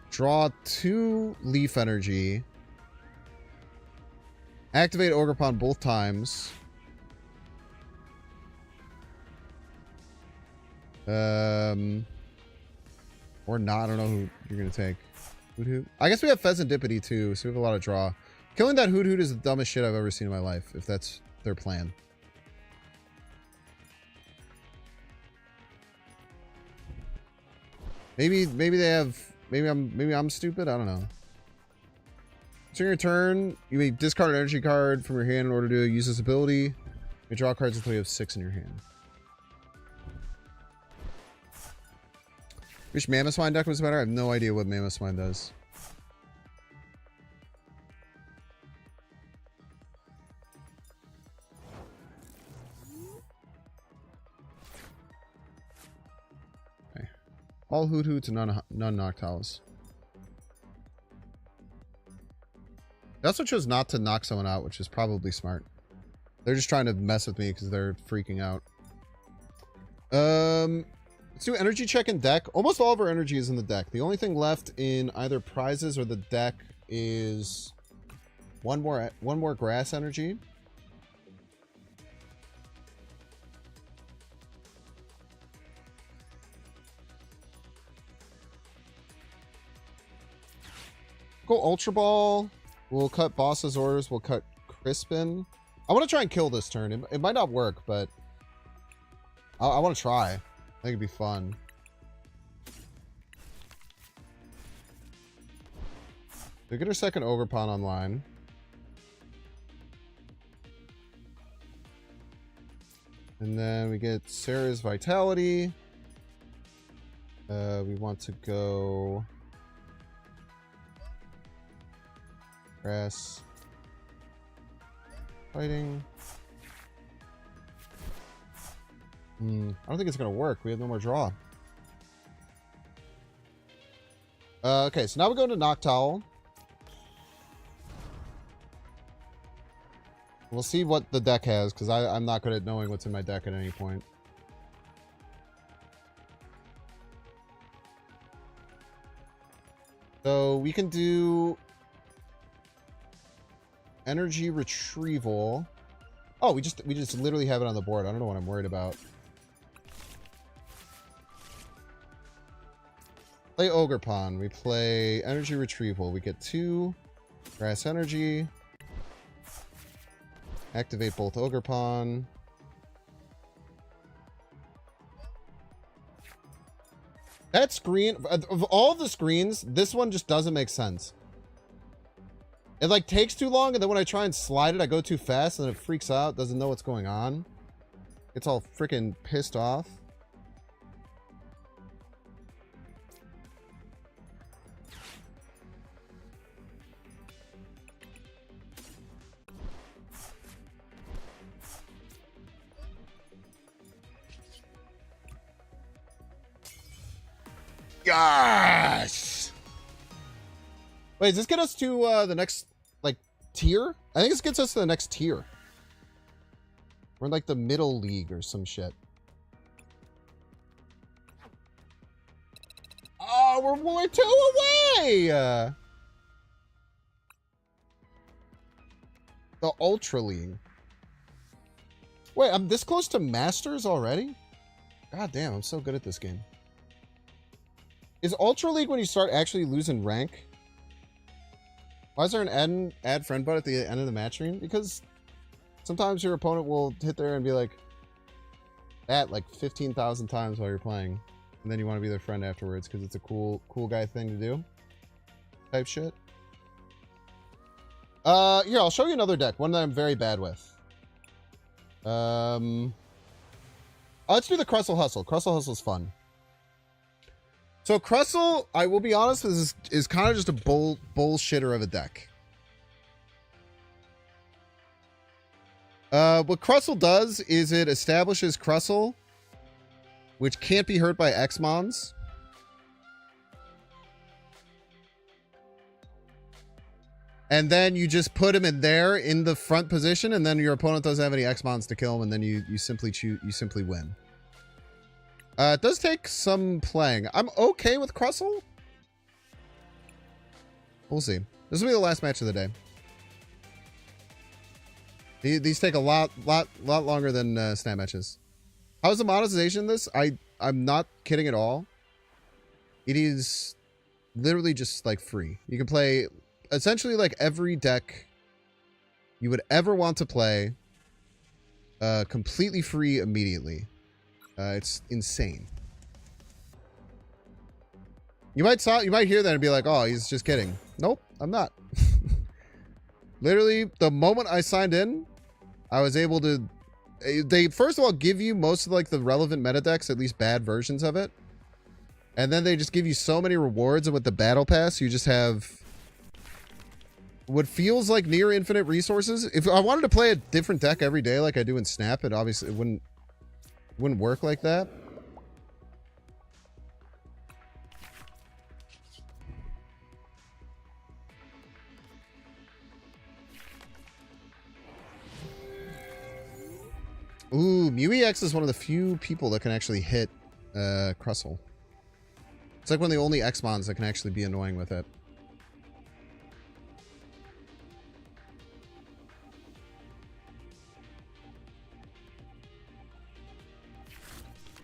Draw 2 Leaf Energy. Activate Ogerpon both times. Or not. I don't know who you're going to take. Hoot. I guess we have Pheasantipity too, so we have a lot of draw. Killing that Hoot is the dumbest shit I've ever seen in my life, if that's their plan. Maybe they have... Maybe I'm stupid. I don't know. During your turn, you may discard an energy card from your hand in order to use this ability. You may draw cards until you have 6 in your hand. Wish Mammothswine deck was better. I have no idea what Mammothswine does. Okay. All Hoot and none Noctowls. They also chose not to knock someone out, which is probably smart. They're just trying to mess with me because they're freaking out. Let's do energy check in deck. Almost all of our energy is in the deck. The only thing left in either prizes or the deck is one more grass energy. Go Ultra Ball. We'll cut Boss's Orders. We'll cut Crispin. I want to try and kill this turn. It might not work, but I want to try. I think it'd be fun. We get our second Ogerpon online. And then we get Sarah's Vitality. We want to go Grass. Fighting. I don't think it's going to work. We have no more draw. Okay, so now we go to Noctowl. We'll see what the deck has, because I'm not good at knowing what's in my deck at any point. So we can do Energy Retrieval. Oh, we just literally have it on the board. I don't know what I'm worried about. Play Ogre Pawn. We play Energy Retrieval. We get 2 Grass Energy. Activate both Ogre Pawn. That screen, of all the screens, this one just doesn't make sense. It like takes too long, and then when I try and slide it, I go too fast, and then it freaks out, doesn't know what's going on. It's all freaking pissed off. Gosh! Wait, does this get us to the next, like, tier? I think this gets us to the next tier. We're in, like, the middle league or some shit. Oh, we're 2 away! The Ultra League. Wait, I'm this close to Masters already? God damn, I'm so good at this game. Is Ultra League when you start actually losing rank? Why is there an add friend button at the end of the match screen? Because sometimes your opponent will hit there and be like, that like 15,000 times while you're playing. And then you want to be their friend afterwards because it's a cool guy thing to do. Type shit. Here, I'll show you another deck. One that I'm very bad with. Let's do the Crustle Hustle. Crustle Hustle's fun. So Crustle, I will be honest, is kind of just a bullshitter of a deck. What Crustle does is it establishes Crustle, which can't be hurt by X-Mons. And then you just put him in there in the front position, and then your opponent doesn't have any X-Mons to kill him, and then you simply win. It does take some playing. I'm okay with Crustle. We'll see. This will be the last match of the day. These take a lot longer than snap matches. How's the monetization in this? I'm not kidding at all. It is literally just like free. You can play essentially like every deck you would ever want to play, completely free immediately. It's insane. You might hear that and be like, oh, he's just kidding. Nope, I'm not. Literally, the moment I signed in, I was able to... They, first of all, give you most of like the relevant meta decks, at least bad versions of it. And then they just give you so many rewards, and with the battle pass, you just have what feels like near infinite resources. If I wanted to play a different deck every day like I do in Snap, it obviously wouldn't work like that. Ooh, MewEX is one of the few people that can actually hit Crustle. It's like one of the only X-Mons that can actually be annoying with it.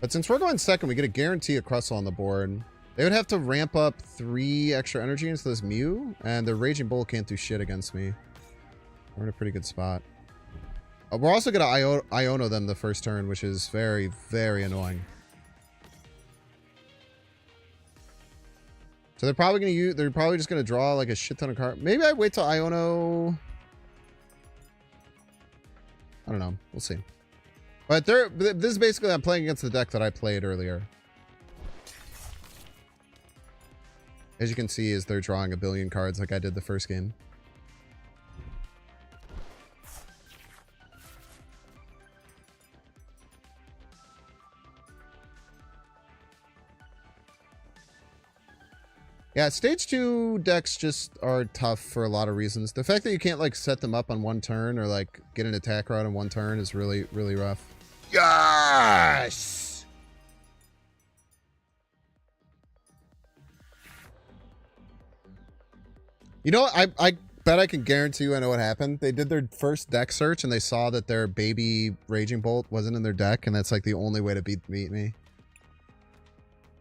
But since we're going second, we get a guarantee of Crustle on the board. They would have to ramp up 3 extra energy into this Mew, and the Raging Bull can't do shit against me. We're in a pretty good spot. We're also going to Iono them the first turn, which is very, very annoying. So they're probably going to use... They're probably just going to draw like a shit ton of cards. Maybe I wait till Iono... I don't know. We'll see. But this is basically, I'm playing against the deck that I played earlier. As you can see, is they're drawing a billion cards like I did the first game. Yeah, stage 2 decks just are tough for a lot of reasons. The fact that you can't like set them up on one turn or like get an attack route on one turn is really, really rough. Yes! You know, I bet I can guarantee you I know what happened. They did their first deck search and they saw that their baby Raging Bolt wasn't in their deck, and that's like the only way to beat me.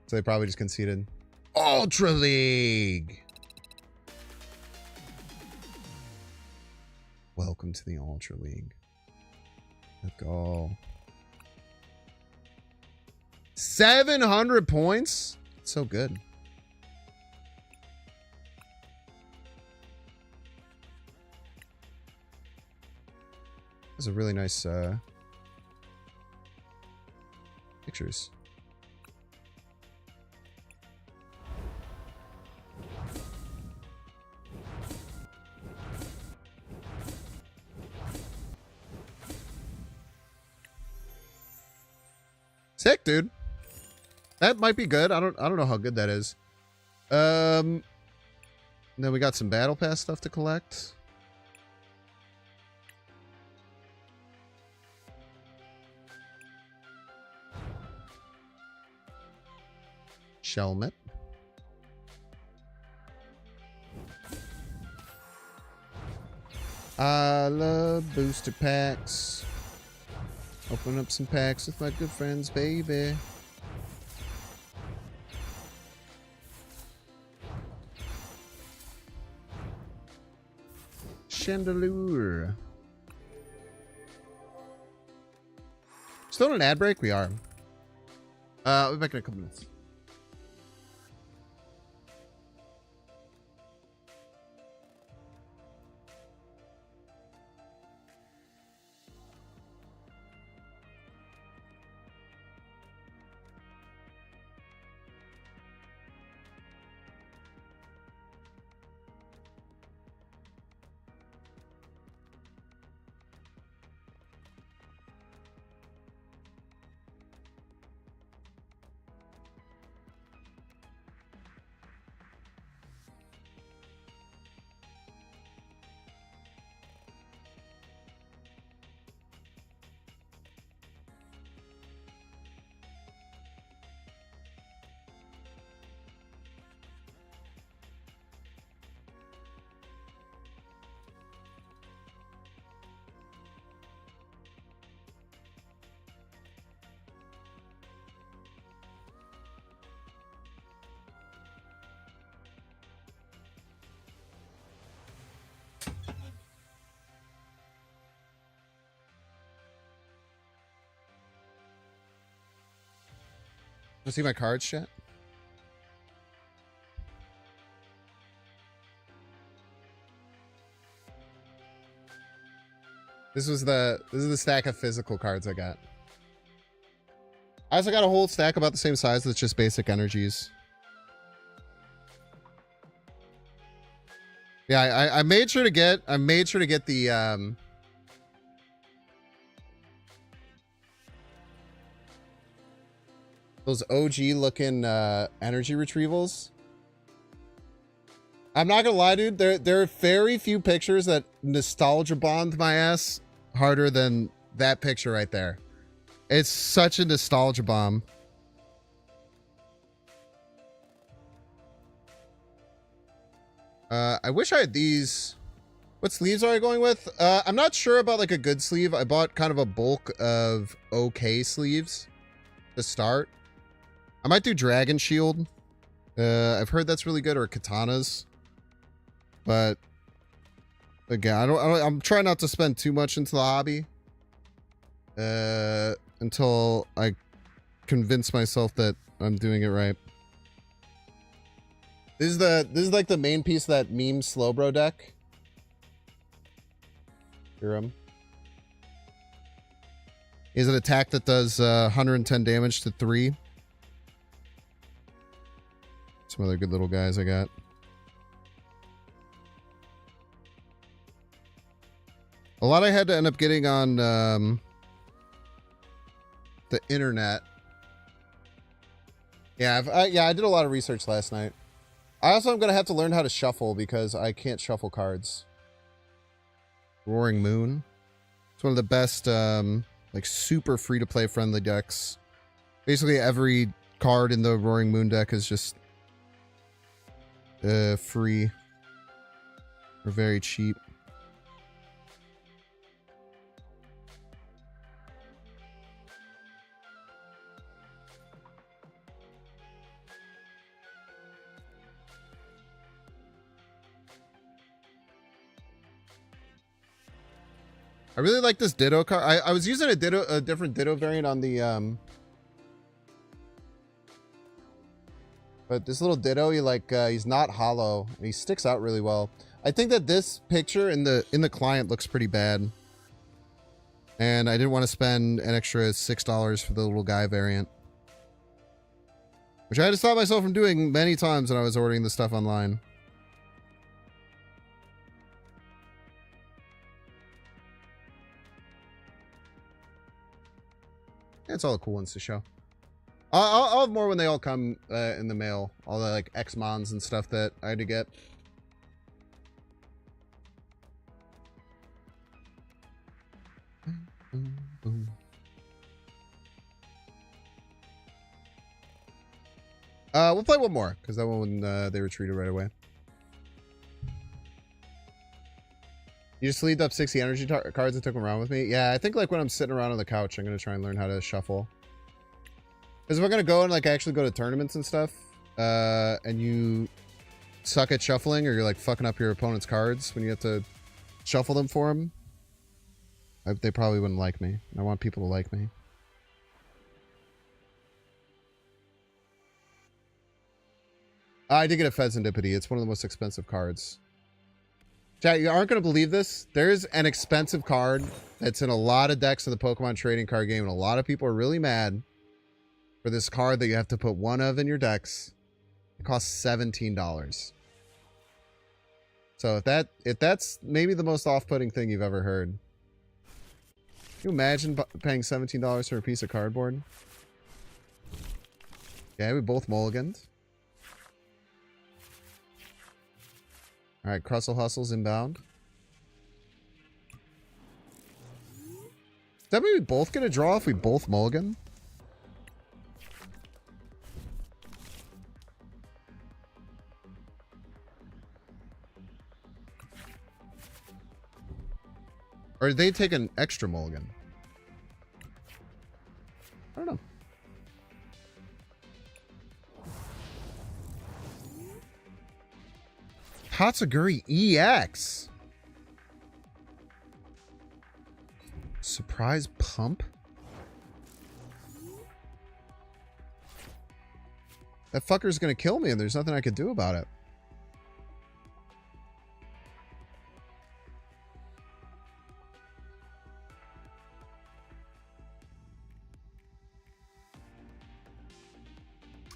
So they probably just conceded. Ultra League! Welcome to the Ultra League. Let's go. 700 points? It's so good. Those are really nice pictures. Sick, dude. That might be good. I don't know how good that is. Then we got some battle pass stuff to collect. Shelmet. I love booster packs. Open up some packs with my good friends, baby. Chandelure. Still on an ad break? We are. I'll be back in a couple minutes. Want to see my cards, chat? This is the stack of physical cards I got. I also got a whole stack about the same size that's just basic energies. Yeah, I made sure to get the those OG looking energy retrievals. I'm not gonna lie, dude. There are very few pictures that nostalgia bond my ass harder than that picture right there. It's such a nostalgia bomb. I wish I had these. What sleeves are I going with? I'm not sure about like a good sleeve. I bought kind of a bulk of okay sleeves to start. I might do Dragon Shield. I've heard that's really good, or katanas. But again, I'm trying not to spend too much into the hobby until I convince myself that I'm doing it right. This is like the main piece of that meme Slowbro deck. Hear him. Is an attack that does 110 damage to 3. Some other good little guys I got. A lot I had to end up getting on the internet. Yeah, I did a lot of research last night. I also am going to have to learn how to shuffle because I can't shuffle cards. Roaring Moon. It's one of the best, like, super free-to-play friendly decks. Basically, every card in the Roaring Moon deck is just free. They're very cheap. I really like this Ditto card. I was using a different Ditto variant on the but this little Ditto, he's not hollow and he sticks out really well. I think that this picture in the client looks pretty bad. And I didn't want to spend an extra $6 for the little guy variant. Which I had to stop myself from doing many times when I was ordering the stuff online. It's all the cool ones to show. I'll have more when they all come in the mail. All the like X-Mons and stuff that I had to get. We'll play one more because that one they retreated right away. You just sleeved up 60 energy cards and took them around with me? Yeah, I think like when I'm sitting around on the couch, I'm going to try and learn how to shuffle. Because if we're going to go and like actually go to tournaments and stuff, and you suck at shuffling or you're like fucking up your opponent's cards when you have to shuffle them for them, they probably wouldn't like me. I want people to like me. I did get a Fezandipity. It's one of the most expensive cards. Chat, you aren't going to believe this. There's an expensive card that's in a lot of decks in the Pokemon trading card game, and a lot of people are really mad for this card that you have to put one of in your decks. It costs $17. So if that's maybe the most off-putting thing you've ever heard. Can you imagine paying $17 for a piece of cardboard? Yeah, we both mulliganed. All right, Crustle Hustle's inbound. Does that mean we both get a draw if we both mulligan? Or did they take an extra mulligan? I don't know. Tatsuguri EX. Surprise pump? That fucker's gonna kill me and there's nothing I could do about it.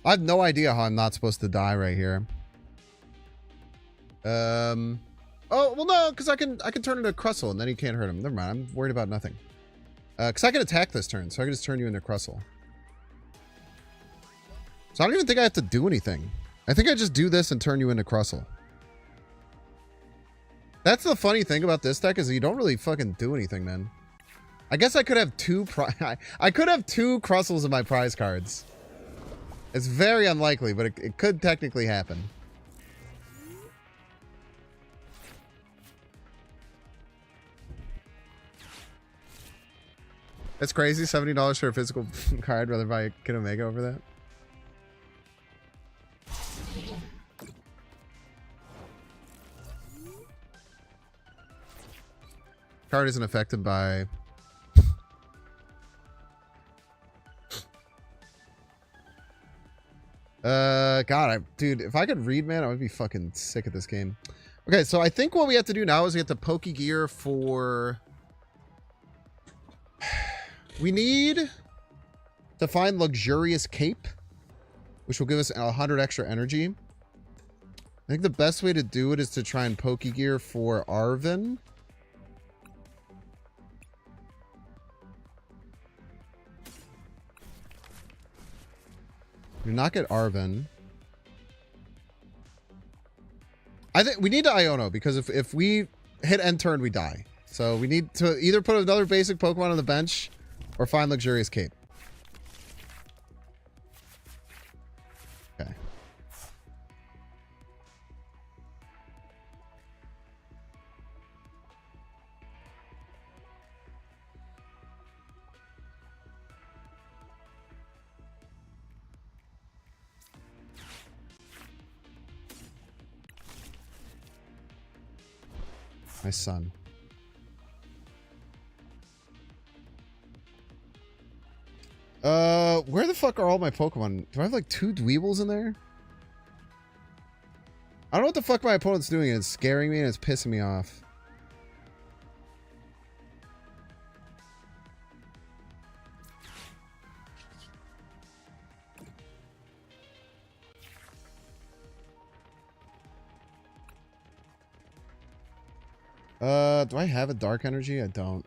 I have no idea how I'm not supposed to die right here. Oh, well, no, because I can turn into Crustle and then he can't hurt him. Never mind. I'm worried about nothing. Because I can attack this turn, so I can just turn you into Crustle. So I don't even think I have to do anything. I think I just do this and turn you into Crustle. That's the funny thing about this deck is that you don't really fucking do anything, man. I guess I could have I could have two Crussles in my prize cards. It's very unlikely, but it could technically happen. That's crazy. $70 for a physical card. Rather buy a Kid Omega over that. Card isn't affected by... God, dude, if I could read, man, I would be fucking sick at this game. Okay, so I think what we have to do now is we have to Poke Gear for... We need to find Luxurious Cape, which will give us 100 extra energy. I think the best way to do it is to try and Poke Gear for Arven. Do not get Arven. I think we need to Iono because if we hit end turn, we die. So we need to either put another basic Pokemon on the bench or find Luxurious Cape. Okay. My son. Where the fuck are all my Pokemon? Do I have like 2 Dweebles in there? I don't know what the fuck my opponent's doing, and it's scaring me and it's pissing me off. Do I have a Dark Energy? I don't.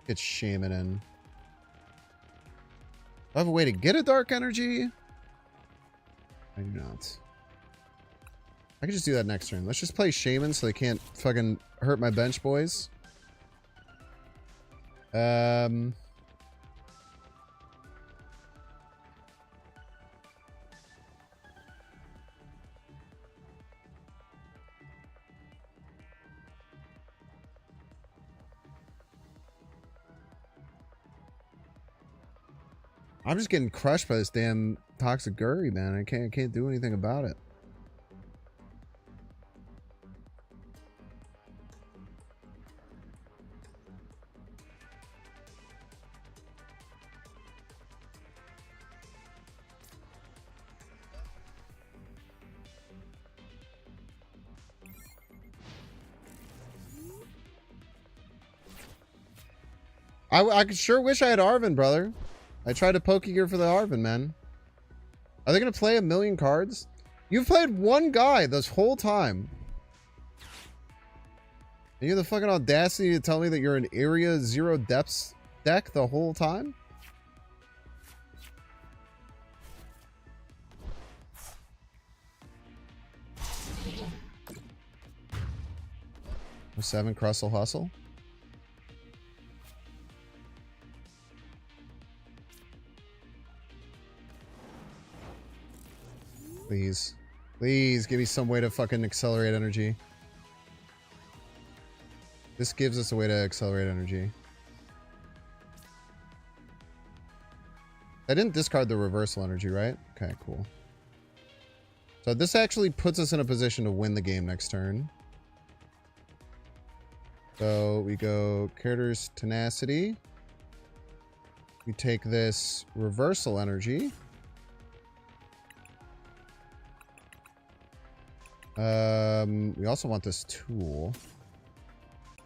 Get Shaman in. Do I have a way to get a Dark Energy? I do not. I can just do that next turn. Let's just play Shaman so they can't fucking hurt my bench boys. I'm just getting crushed by this damn Toxic Gurry, man. I can't do anything about it. I sure wish I had Arven, brother. I tried to Pokegear for the Arven, man. Are they going to play 1,000,000 cards? You've played one guy this whole time. And you have the fucking audacity to tell me that you're an Area 0 Depths deck the whole time? Or 7 Crustle Hustle? Please. Please give me some way to fucking accelerate energy. This gives us a way to accelerate energy. I didn't discard the reversal energy, right? Okay, cool. So this actually puts us in a position to win the game next turn. So we go Carter's Tenacity. We take this reversal energy. We also want this tool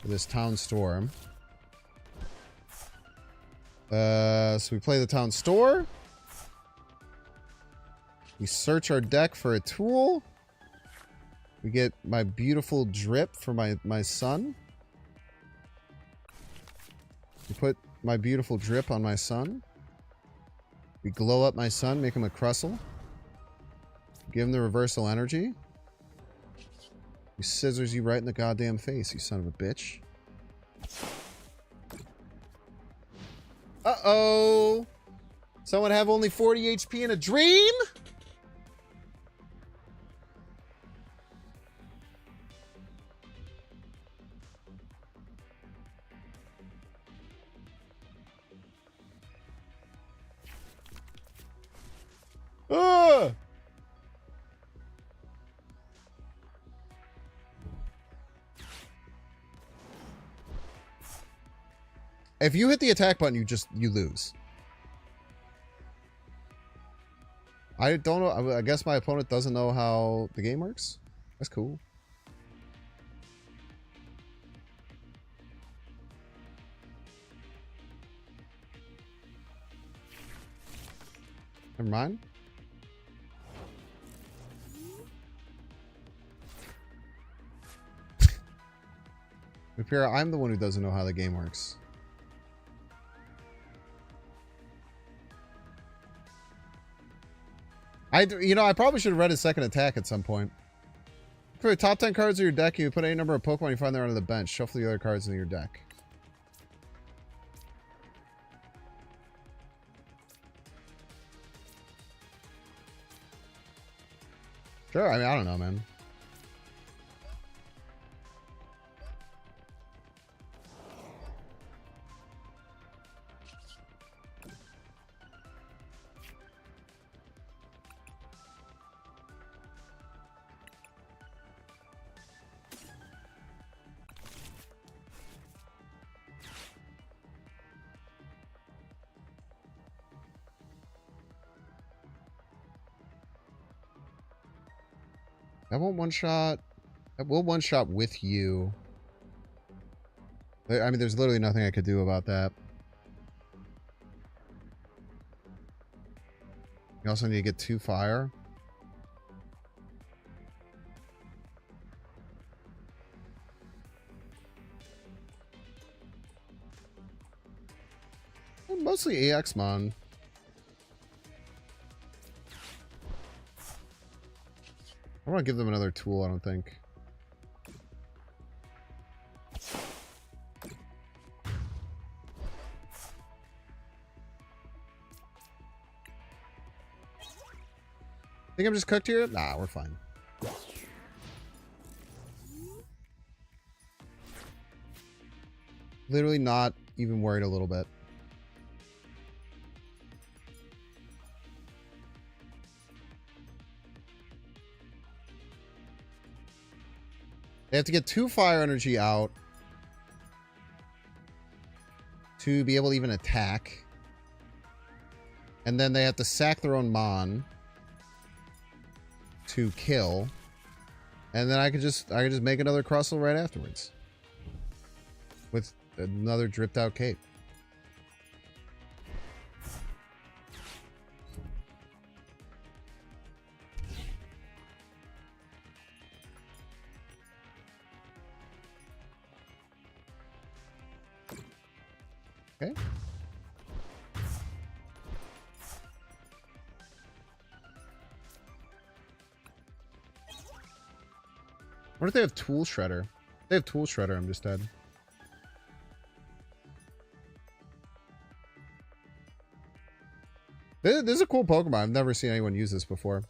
for this Town Storm. So we play the Town Store. We search our deck for a tool. We get my beautiful drip for my son. We put my beautiful drip on my son. We glow up my son, make him a Crustle. Give him the reversal energy. He scissors you right in the goddamn face, you son of a bitch. Uh-oh! Someone have only 40 HP in a dream? Ah! If you hit the attack button, you lose. I don't know. I guess my opponent doesn't know how the game works. That's cool. Never mind. Rapira, I'm the one who doesn't know how the game works. I probably should have read his second attack at some point. For the top 10 cards of your deck, you put any number of Pokemon you find there under the bench. Shuffle the other cards into your deck. Sure, I mean, I don't know, man. That won't one shot. That will one shot with you. I mean, there's literally nothing I could do about that. You also need to get 2 fire. Well, mostly AX Mon. I don't want to give them another tool, I don't think. Think I'm just cooked here? Nah, we're fine. Literally not even worried a little bit. They have to get 2 fire energy out to be able to even attack. And then they have to sack their own Mon to kill. And then I could just make another Crustle right afterwards. With another dripped out cape. Okay. What if they have Tool Shredder? If they have Tool Shredder, I'm just dead. This is a cool Pokemon. I've never seen anyone use this before.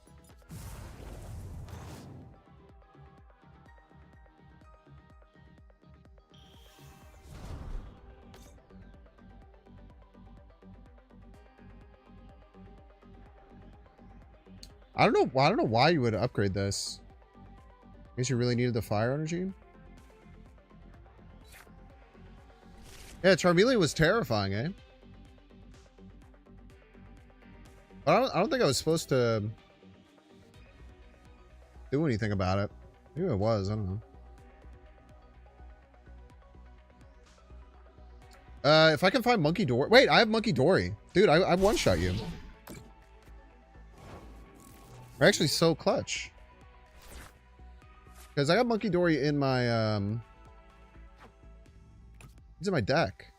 I don't know why you would upgrade this. I guess you really needed the fire energy. Yeah, Charmeleon was terrifying, eh? But I don't think I was supposed to do anything about it. Maybe it was, I don't know. If I can find Monkey Dory. Wait, I have Monkey Dory. Dude, I one-shot you. We're actually so clutch. Because I got Monkey Dory in my, it's in my deck.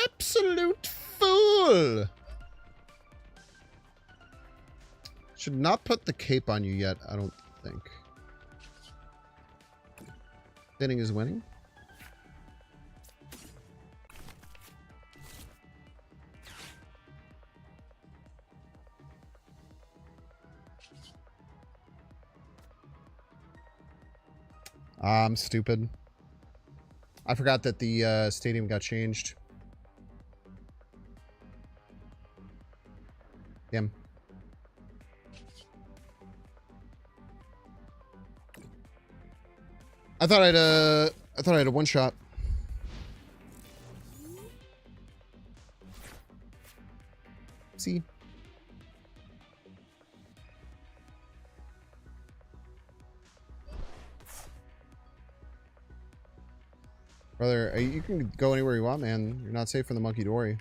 Absolute fool! Should not put the cape on you yet, I don't think. Thinning is winning. I'm stupid. I forgot that the stadium got changed. Damn. I thought I had a one shot. See. Brother, you can go anywhere you want, man. You're not safe from the Monkey Dory.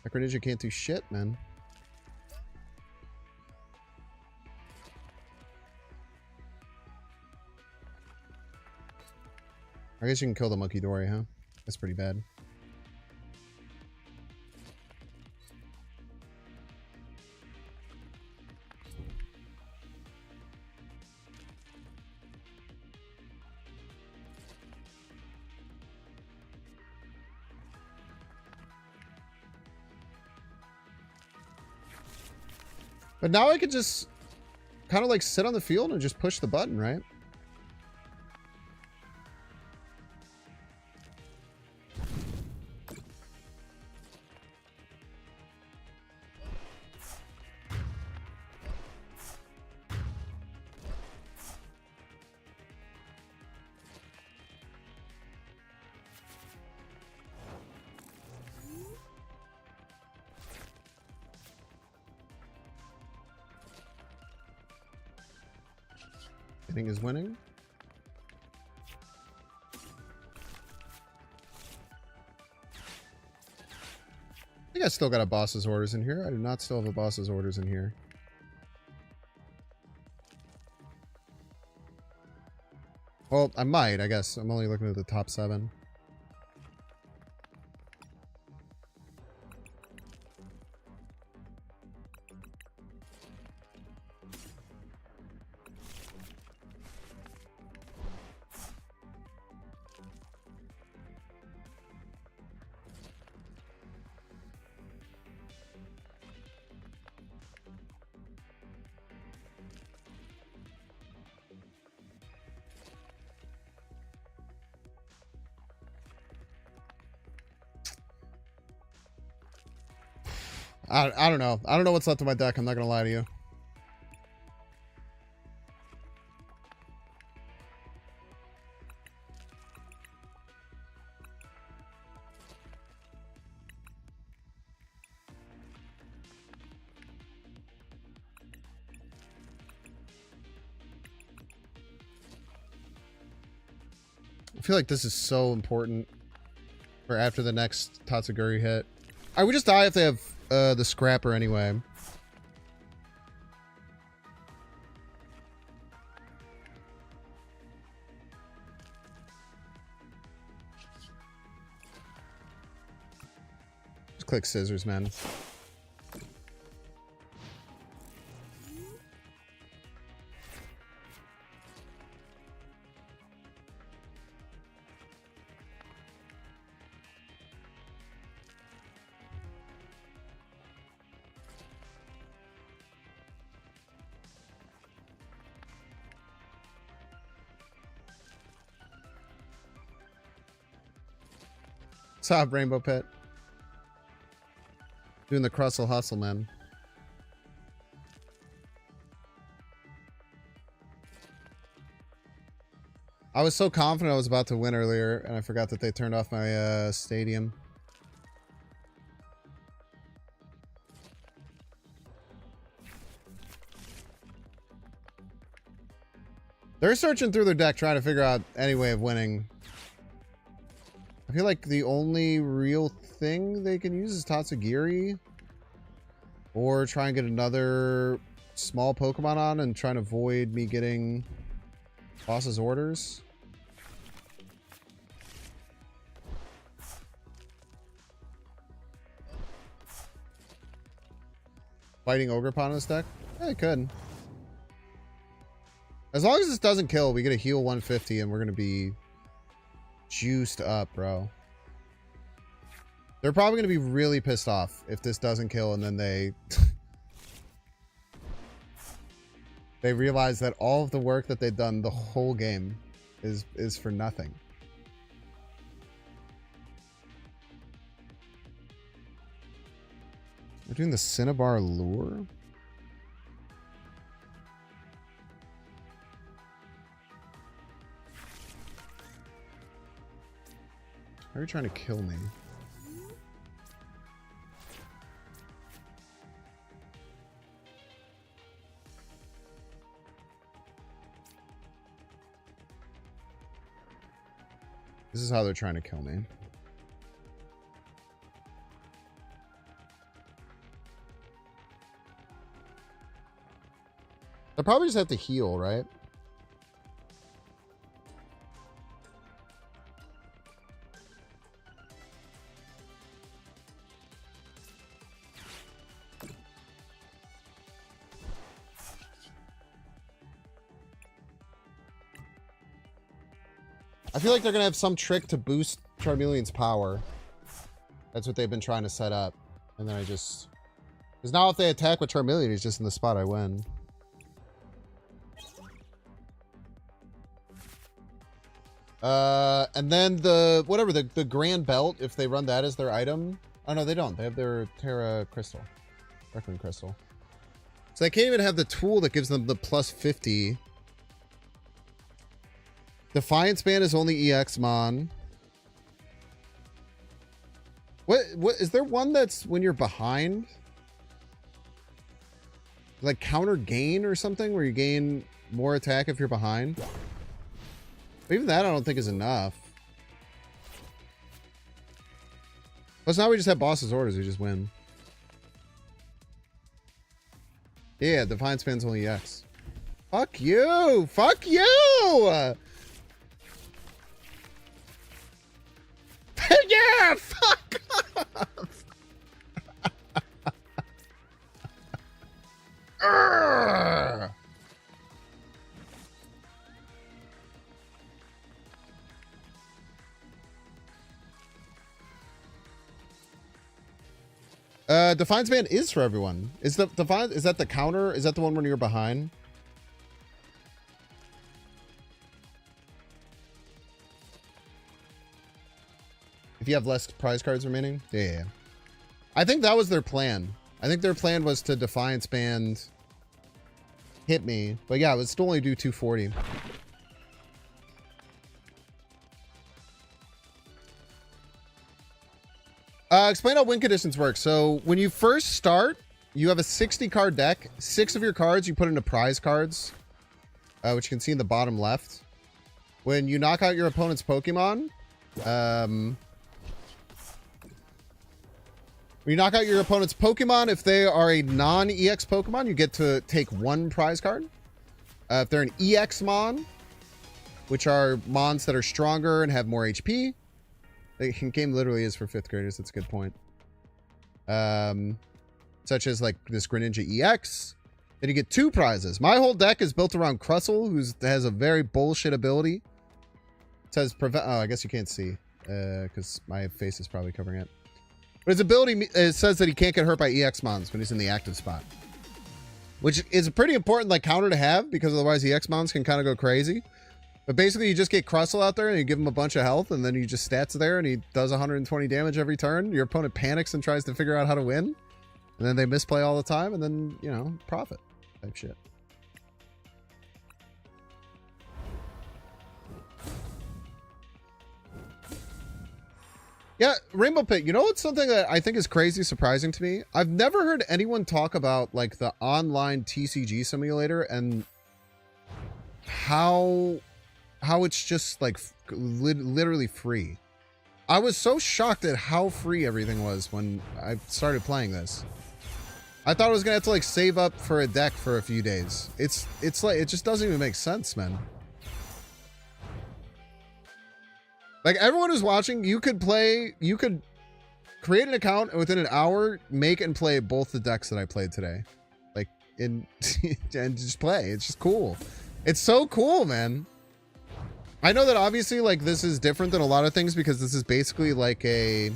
Micro Ninja can't do shit, man. I guess you can kill the Monkey Dory, huh? That's pretty bad. But now I could just kind of like sit on the field and just push the button, right? Hitting is winning. I think I still got a boss's orders in here. I do not still have a boss's orders in here. Well, I might, I guess. I'm only looking at the top 7. I don't know. I don't know what's left of my deck. I'm not going to lie to you. I feel like this is so important for after the next Tatsuguri hit. I would just die if they have the scrapper anyway. Just click scissors, man. What's up, Rainbow Pit? Doing the Crustle hustle, man. I was so confident I was about to win earlier, and I forgot that they turned off my stadium. They're searching through their deck trying to figure out any way of winning. I feel like the only real thing they can use is Tatsugiri. Or try and get another small Pokemon on and try and avoid me getting boss's orders. Fighting Ogerpon in this deck? Yeah, it could. As long as this doesn't kill, we get a heal 150 and we're going to be juiced up, bro. They're probably going to be really pissed off if this doesn't kill and then they they realize that all of the work that they've done the whole game is for nothing. We're doing the Cinnabar Lure? Are you trying to kill me? This is how they're trying to kill me. They'll probably just have to heal, right? I feel like they're going to have some trick to boost Charmeleon's power. That's what they've been trying to set up. And then I just Because now if they attack with Charmeleon, he's just in the spot, I win. And then the Grand Belt, if they run that as their item. Oh, no, they don't. They have their Terra Crystal. Darkling Crystal. So they can't even have the tool that gives them the plus 50. Defiance Band is only EX Mon. What is there one that's when you're behind? Like counter gain or something where you gain more attack if you're behind? But even that I don't think is enough. Plus now we just have boss's orders, we just win. Yeah, Defiance Band's only EX. Fuck you! Fuck you! Yeah! Fuck off! Urgh. Defiance Band is for everyone. Is that the counter? Is that the one when you're behind? If you have less prize cards remaining? Yeah. I think that was their plan. I think their plan was to Defiance Band hit me. But yeah, it would still only do 240. Explain how win conditions work. So when you first start, you have a 60 card deck. 6 of your cards you put into prize cards, which you can see in the bottom left. When you knock out your opponent's Pokemon, when you knock out your opponent's Pokemon, if they are a non-EX Pokemon, you get to take 1 prize card. If they're an EX Mon, which are Mons that are stronger and have more HP. The game literally is for 5th graders. That's a good point. Such as like this Greninja EX. Then you get 2 prizes. My whole deck is built around Crustle, who has a very bullshit ability. It says prevent. Oh, I guess you can't see because my face is probably covering it. But his ability it says that he can't get hurt by EX Mons when he's in the active spot, which is a pretty important like counter to have because otherwise EX Mons can kind of go crazy. But basically, you just get Crustle out there and you give him a bunch of health, and then he just stats there and he does 120 damage every turn. Your opponent panics and tries to figure out how to win, and then they misplay all the time, and then, you know, profit type shit. Yeah, Rainbow Pit, you know what's something that I think is crazy surprising to me? I've never heard anyone talk about, like, the online TCG simulator and how it's just like literally free. I was so shocked at how free everything was when I started playing this. I thought I was gonna have to like save up for a deck for a few days. It's like, it just doesn't even make sense, man. Like everyone who's watching, you could create an account and within an hour make and play both the decks that I played today. Like and just play. It's just cool. It's so cool, man. I know that obviously like this is different than a lot of things because this is basically like a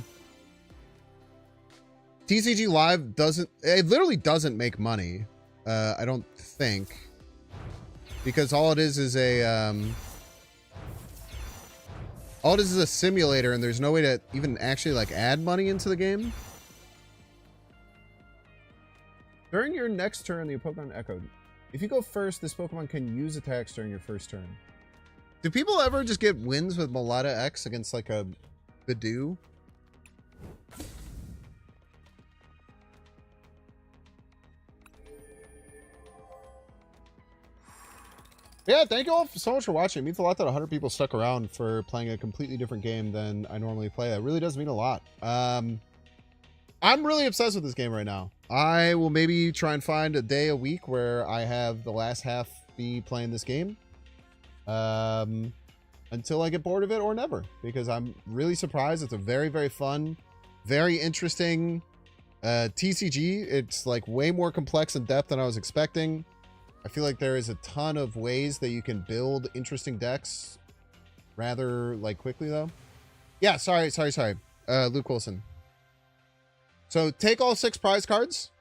TCG Live it literally doesn't make money. I don't think, because all it is a simulator and there's no way to even actually like add money into the game. During your next turn, the Pokemon echoed. If you go first, this Pokemon can use attacks during your first turn. Do people ever just get wins with Meletta X against like a Bidoof? Yeah, thank you all so much for watching. It means a lot that 100 people stuck around for playing a completely different game than I normally play. That really does mean a lot. I'm really obsessed with this game right now. I will maybe try and find a day a week where I have the last half be playing this game. Until I get bored of it or never, because I'm really surprised. It's a very, very fun, very interesting TCG. It's like way more complex in depth than I was expecting. I feel like there is a ton of ways that you can build interesting decks rather like quickly though. Yeah, sorry. Luke Wilson. So take all 6 prize cards.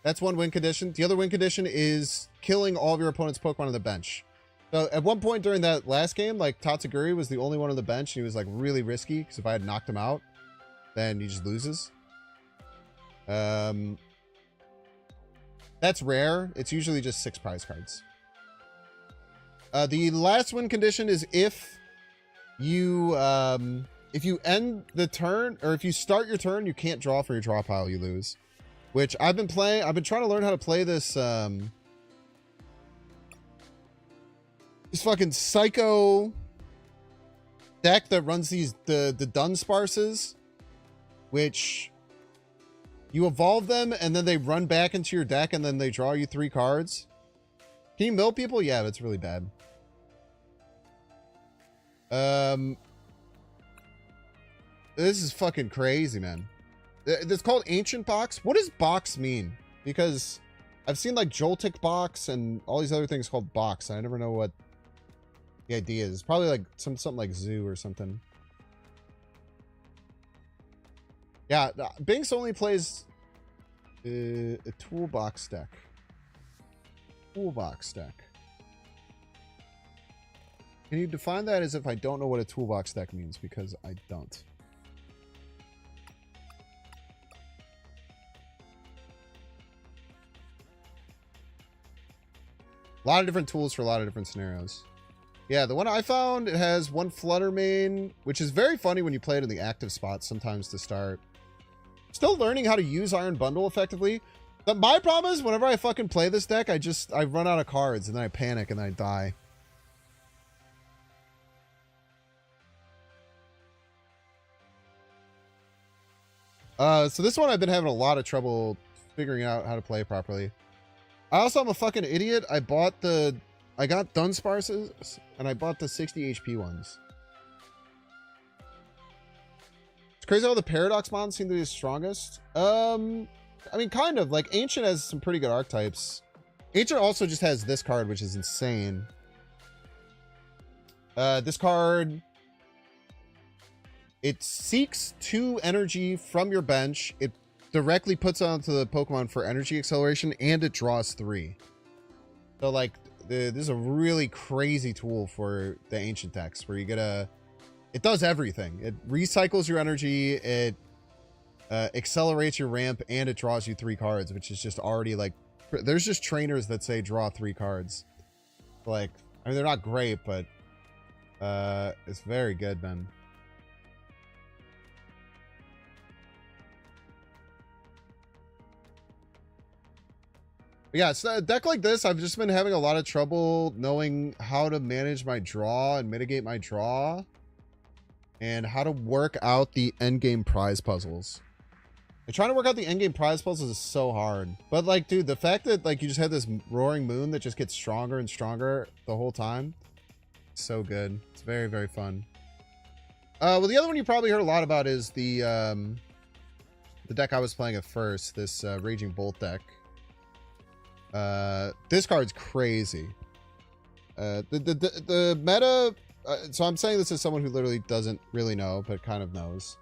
That's one win condition. The other win condition is killing all of your opponent's Pokemon on the bench. So at one point during that last game, like Tatsuguri was the only one on the bench. And he was like really risky because if I had knocked him out, then he just loses. That's rare. It's usually just 6 prize cards. The last win condition is if you end the turn, or if you start your turn, you can't draw for your draw pile, you lose. Which I've been trying to learn how to play this fucking psycho deck that runs the Dunsparces, which you evolve them and then they run back into your deck and then they draw you 3 cards. Can you mill people? Yeah, that's really bad. This is fucking crazy, man. It's called Ancient Box. What does box mean? Because I've seen like Joltik Box and all these other things called box. I never know what the idea is. It's probably like something like zoo or something. Yeah, Binks only plays a toolbox deck. Toolbox deck. Can you define that as if I don't know what a toolbox deck means? Because I don't. A lot of different tools for a lot of different scenarios. Yeah, the one I found, it has 1 Flutter Mane, which is very funny when you play it in the active spots sometimes to start. Still learning how to use Iron Bundle effectively. But my problem is whenever I fucking play this deck, I run out of cards and then I panic and then I die. So this one I've been having a lot of trouble figuring out how to play properly. I also am a fucking idiot. I got Dunsparces and I bought the 60 HP ones. It's crazy how the Paradox Mons seem to be the strongest. I mean, kind of. Like, Ancient has some pretty good archetypes. Ancient also just has this card, which is insane. This card, it seeks 2 energy from your bench. It directly puts onto the Pokemon for energy acceleration, and it draws 3. So, like, this is a really crazy tool for the Ancient decks, where you get it does everything. It recycles your energy, it accelerates your ramp, and it draws you 3 cards, which is just already, like, there's just trainers that say draw 3 cards. Like, I mean, they're not great, but it's very good, man. Yeah, so a deck like this, I've just been having a lot of trouble knowing how to manage my draw and mitigate my draw, and how to work out the endgame prize puzzles. And trying to work out the endgame prize puzzles is so hard. But, like, dude, the fact that, like, you just had this roaring moon that just gets stronger and stronger the whole time, so good. It's very, very fun. Well, the other one you probably heard a lot about is the deck I was playing at first, this Raging Bolt deck. This card's crazy. The meta, so I'm saying this as someone who literally doesn't really know, but kind of knows.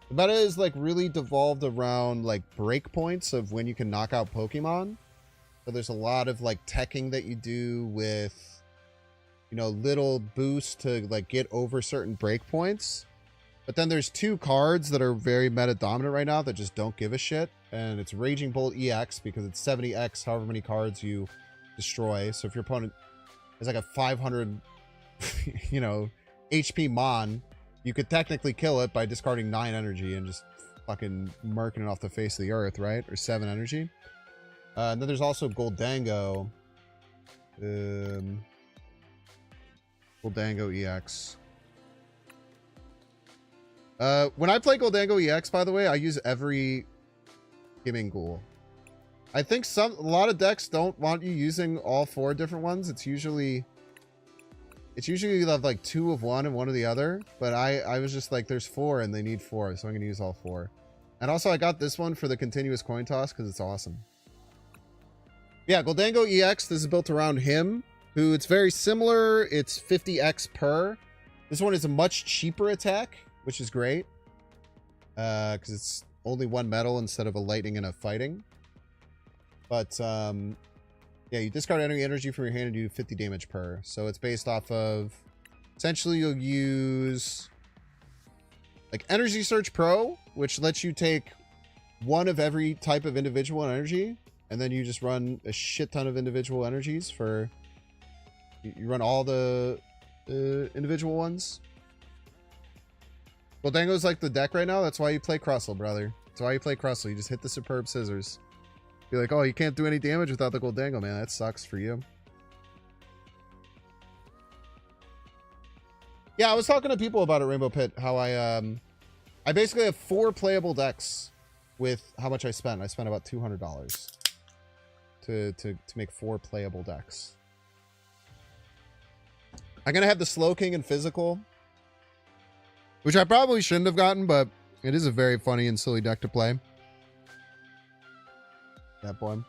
The meta is like really devolved around like breakpoints of when you can knock out Pokemon. So there's a lot of like teching that you do with, you know, little boosts to like get over certain breakpoints. But then there's 2 cards that are very meta dominant right now that just don't give a shit. And it's Raging Bolt EX because it's 70x however many cards you destroy. So if your opponent is like a 500, you know, HP Mon, you could technically kill it by discarding 9 energy and just fucking murking it off the face of the earth, right? Or 7 energy. And then there's also Goldango. Goldango EX. When I play Goldango EX, by the way, I use every Gimminghoul. I think a lot of decks don't want you using all 4 different ones. It's usually you have like 2 of one and 1 of the other. But I was just like, there's 4 and they need 4, so I'm gonna use all 4. And also I got this one for the continuous coin toss because it's awesome. Yeah, Goldango EX, this is built around him, who it's very similar. It's 50x per. This one is a much cheaper attack, which is great. Because it's only 1 metal instead of a lightning and a fighting. But yeah, you discard enemy energy from your hand and do 50 damage per. So it's based off of, essentially you'll use like Energy Search Pro, which lets you take one of every type of individual energy, and then you just run a shit ton of individual energies for, you run all the individual ones. Well, Dango's like the deck right now. That's why you play Crustle, brother. That's why you play Crustle. You just hit the Superb Scissors. You're like, oh, you can't do any damage without the Goldango, man. That sucks for you. Yeah, I was talking to people about it, Rainbow Pit, how I basically have 4 playable decks with how much I spent. I spent about $200 to make 4 playable decks. I'm going to have the Slow King in physical, which I probably shouldn't have gotten, but it is a very funny and silly deck to play. That boy.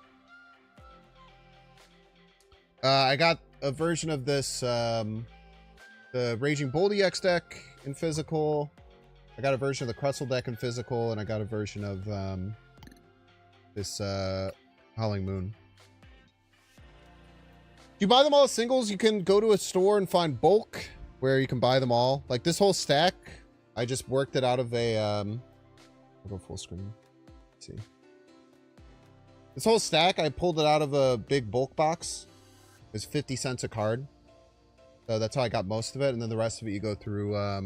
I got a version of this, the Raging Bull EX deck in physical. I got a version of the Crustle deck in physical, and I got a version of this Howling Moon. If you buy them all as singles, you can go to a store and find bulk where you can buy them all. Like this whole stack, I just worked it out of a I'll go full screen. Let's see. This whole stack, I pulled it out of a big bulk box. It's 50 cents a card. So that's how I got most of it. And then the rest of it, you go through a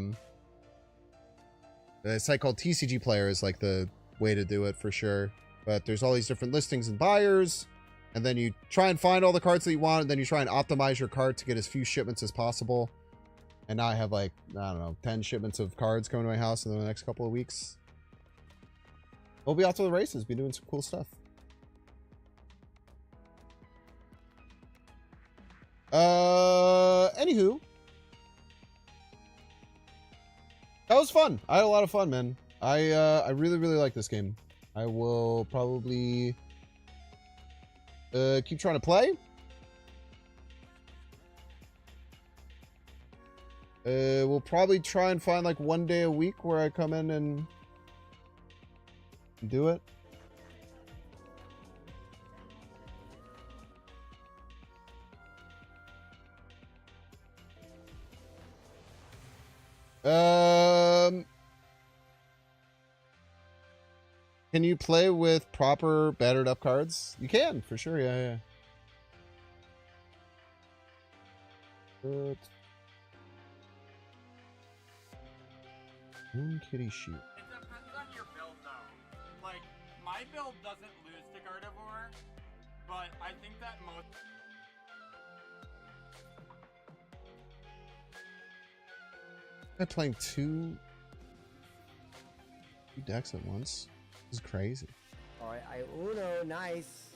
site called TCG Player is like the way to do it for sure. But there's all these different listings and buyers. And then you try and find all the cards that you want. And then you try and optimize your card to get as few shipments as possible. And now I have like, I don't know, 10 shipments of cards coming to my house in the next couple of weeks. We'll be out to the races, be doing some cool stuff. Anywho, that was fun. I had a lot of fun, man. I really like this game. I will probably keep trying to play. We'll probably try and find like one day a week where I come in and do it. Can you play with proper battered up cards? You can, for sure, yeah. Good. Moon Kitty Shoot. It depends on your build, though. Like, my build doesn't lose to Gardevoir, but I think that most... I'm playing two decks at once. This is crazy. Alright, I Uno, nice.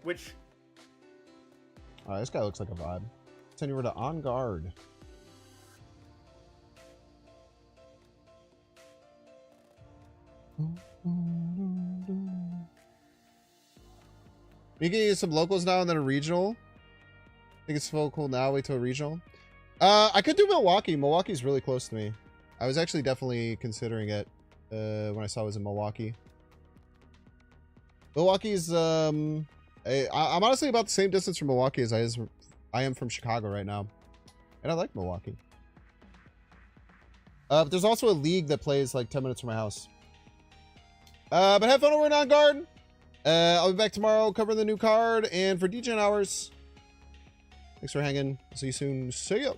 Which... Alright, this guy looks like a vibe. Send you over to On Guard. We can get some locals now and then a regional. I think it's local now, wait till a regional. I could do Milwaukee. Milwaukee's really close to me. I was actually definitely considering it when I saw it was in Milwaukee. Milwaukee's I'm honestly about the same distance from Milwaukee as I am from Chicago right now. And I like Milwaukee. But there's also a league that plays like 10 minutes from my house. But have fun over in On Guard. I'll be back tomorrow covering the new card and for DJ Hours. Thanks for hanging. See you soon. See ya.